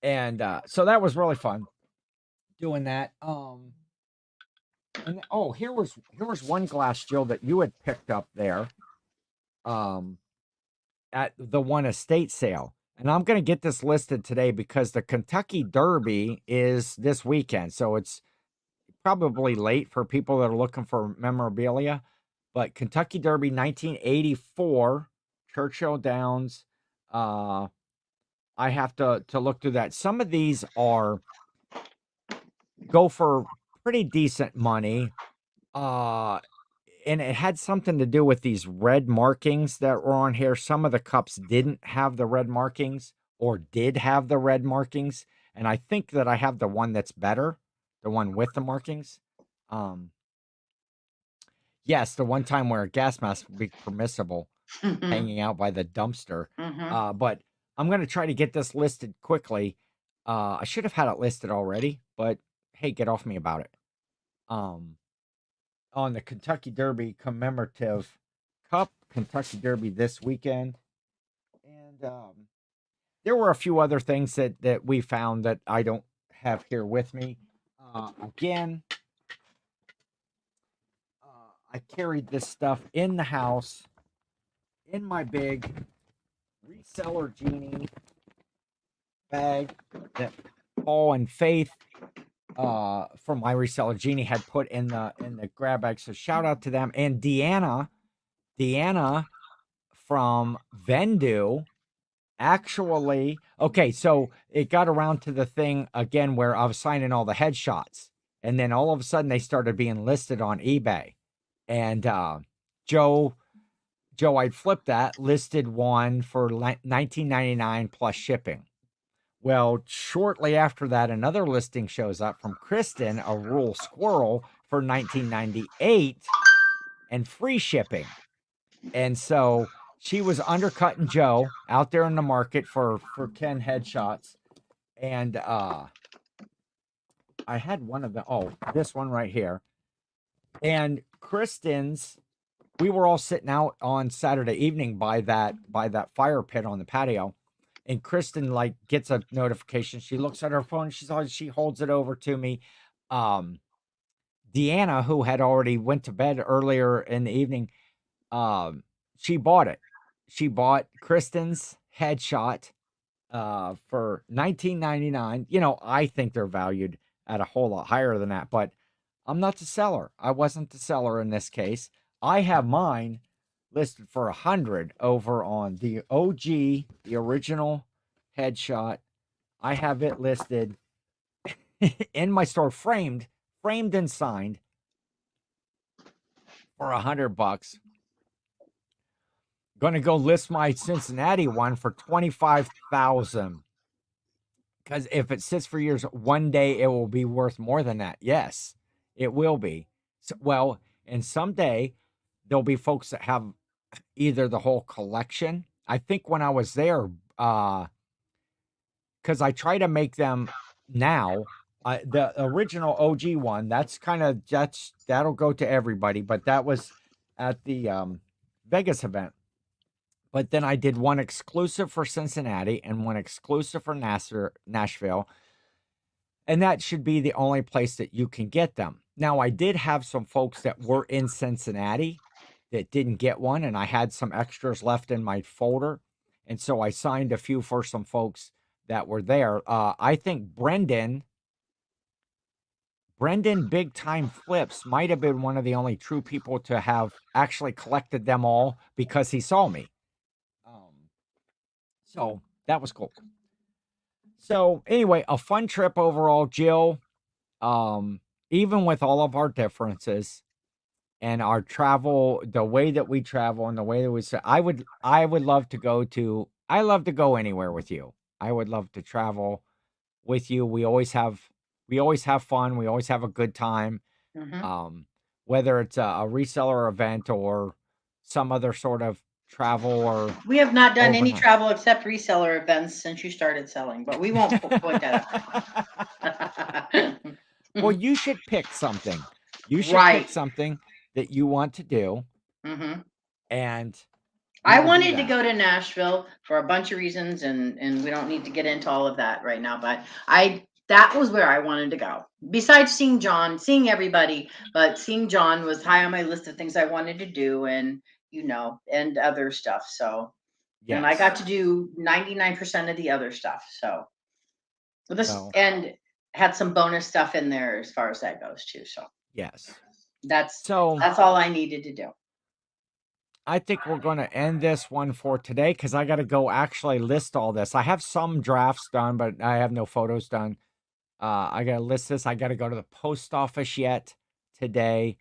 and so that was really fun doing that. And here was one glass, Jill, that you had picked up there. At the one estate sale. And I'm going to get this listed today because the Kentucky Derby is this weekend. So it's probably late for people that are looking for memorabilia. But Kentucky Derby 1984, Churchill Downs. I have to look through that. Some of these go for pretty decent money. And it had something to do with these red markings that were on here. Some of the cups didn't have the red markings or did have the red markings. and I think that I have the one that's better, the one with the markings. Yes, the one time where a gas mask would be permissible hanging out by the dumpster. But I'm going to try to get this listed quickly. I should have had it listed already, but hey, get off me about it. On the Kentucky Derby commemorative cup, Kentucky Derby this weekend. And there were a few other things that we found that I don't have here with me. Again, I carried this stuff in the house in my big reseller genie bag that Paul and Faith from my reseller genie had put in the grab bag. So shout out to them. And Deanna from Vendu actually, okay, so it got around to the thing again where I was signing all the headshots, and then all of a sudden they started being listed on eBay. And Joe, I'd flipped that, listed one for $19.99 plus shipping. Well, shortly after that, another listing shows up from Kristen, a rural squirrel, for $19.98 and free shipping. And so she was undercutting Joe out there in the market for 10 headshots. And I had one of the, this one right here. And Kristen's, we were all sitting out on Saturday evening by that fire pit on the patio. And Kristen like gets a notification. She looks at her phone. She holds it over to me. Deanna, who had already went to bed earlier in the evening, she bought it. She bought Kristen's headshot for $19.99. You know, I think they're valued at a whole lot higher than that, but I'm not the seller. I wasn't the seller in this case. I have mine listed for $100 over on the OG, the original headshot. I have it listed in my store, framed and signed for $100. Going to go list my Cincinnati one for $25,000. Because if it sits for years, one day it will be worth more than that. Yes, it will be. So, well, and someday there'll be folks that have either the whole collection. I think when I was there, because I try to make them now, the original OG one, that'll go to everybody. But that was at the Vegas event. But then I did one exclusive for Cincinnati and one exclusive for Nashville. And that should be the only place that you can get them. Now, I did have some folks that were in Cincinnati that didn't get one, and I had some extras left in my folder. And so I signed a few for some folks that were there. I think Brendan Big Time Flips might have been one of the only true people to have actually collected them all because he saw me. So that was cool. So anyway, a fun trip overall, Jill. Even with all of our differences and our travel, the way that we travel and the way that we say, I would love to go to. I love to go anywhere with you. I would love to travel with you. We always have fun. We always have a good time. Whether it's a reseller event or some other sort of travel or we have not done any overnight. travel except reseller events since you started selling, but we won't point that out. Well, you should pick something. You should Right. pick something that you want to do. And I wanted to go to Nashville for a bunch of reasons, and we don't need to get into all of that right now, but that was where I wanted to go. Besides seeing John, seeing everybody, but seeing John was high on my list of things I wanted to do, and and other stuff. So, and I got to do 99% of the other stuff. So, and had some bonus stuff in there as far as that goes too. So, yes, that's all I needed to do. I think we're going to end this one for today because I got to go actually list all this. I have some drafts done, but I have no photos done. I got to list this. I got to go to the post office yet today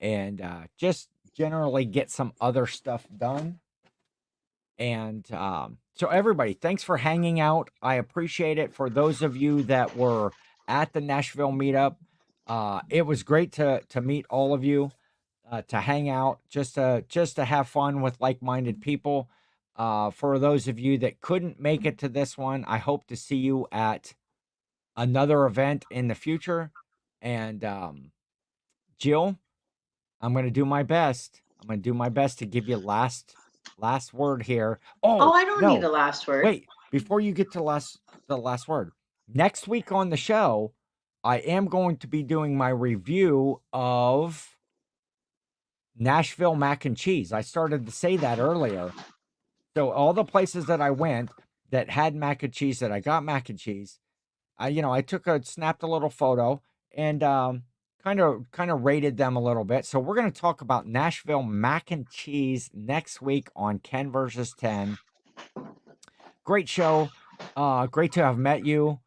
and just generally get some other stuff done. And so everybody, thanks for hanging out. I appreciate it. For those of you that were at the Nashville meetup, it was great to meet all of you, to hang out, just to have fun with like-minded people. For those of you that couldn't make it to this one, I hope to see you at another event in the future. And Jill, I'm going to do my best. I'm going to do my best to give you last word here. Oh, Oh, I don't need no. a last word. Wait, before you get to the last word. Next week on the show, I am going to be doing my review of Nashville mac and cheese. I started to say that earlier. So all the places that I went that had mac and cheese, that I got mac and cheese, I snapped a little photo and kind of rated them a little bit. So we're going to talk about Nashville mac and cheese next week on Ken versus 10. Great show. Great to have met you.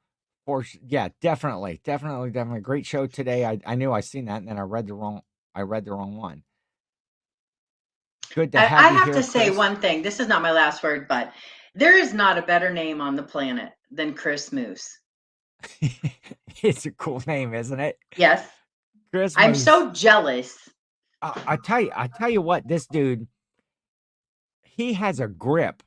Yeah, definitely. Great show today. I knew I seen that, and then I read the wrong one. Good to have I you have here, to say Chris. one thing. This is not my last word, but there is not a better name on the planet than Chris Moose. It's a cool name, isn't it? Yes. Chris I'm Moose. so jealous. I tell you what, this dude, he has a grip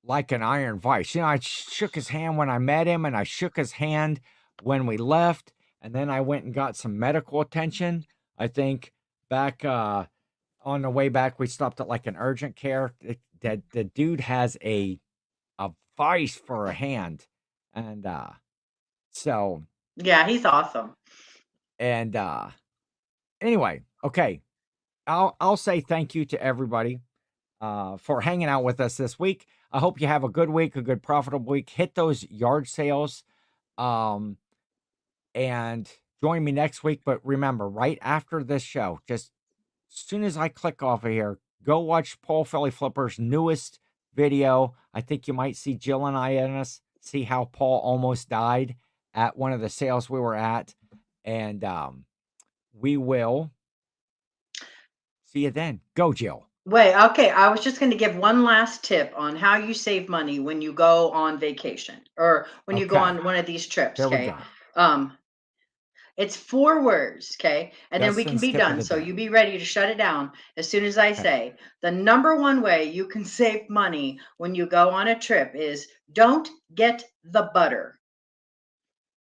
like an iron vice. I shook his hand when I met him, and I shook his hand when we left, and then I went and got some medical attention. I think back on the way back, we stopped at like an urgent care. The dude has a vice for a hand, and so Yeah, he's awesome. and anyway, okay, I'll say thank you to everybody for hanging out with us this week. I hope you have a good week, a good profitable week. Hit those yard sales, and join me next week. But remember, right after this show, just as soon as I click off of here, go watch Paul Philly Flipper's newest video. I think you might see Jill and I in us, see how Paul almost died at one of the sales we were at. And we will see you then. Go, Jill. Wait, okay. I was just going to give one last tip on how you save money when you go on vacation or when you go Okay. on one of these trips. There we Okay. go. It's 4 words. Okay. And then we can Justin's be tip of done. the So day. you be ready to shut it down as soon as I Okay. say the number one way you can save money when you go on a trip is don't get the butter.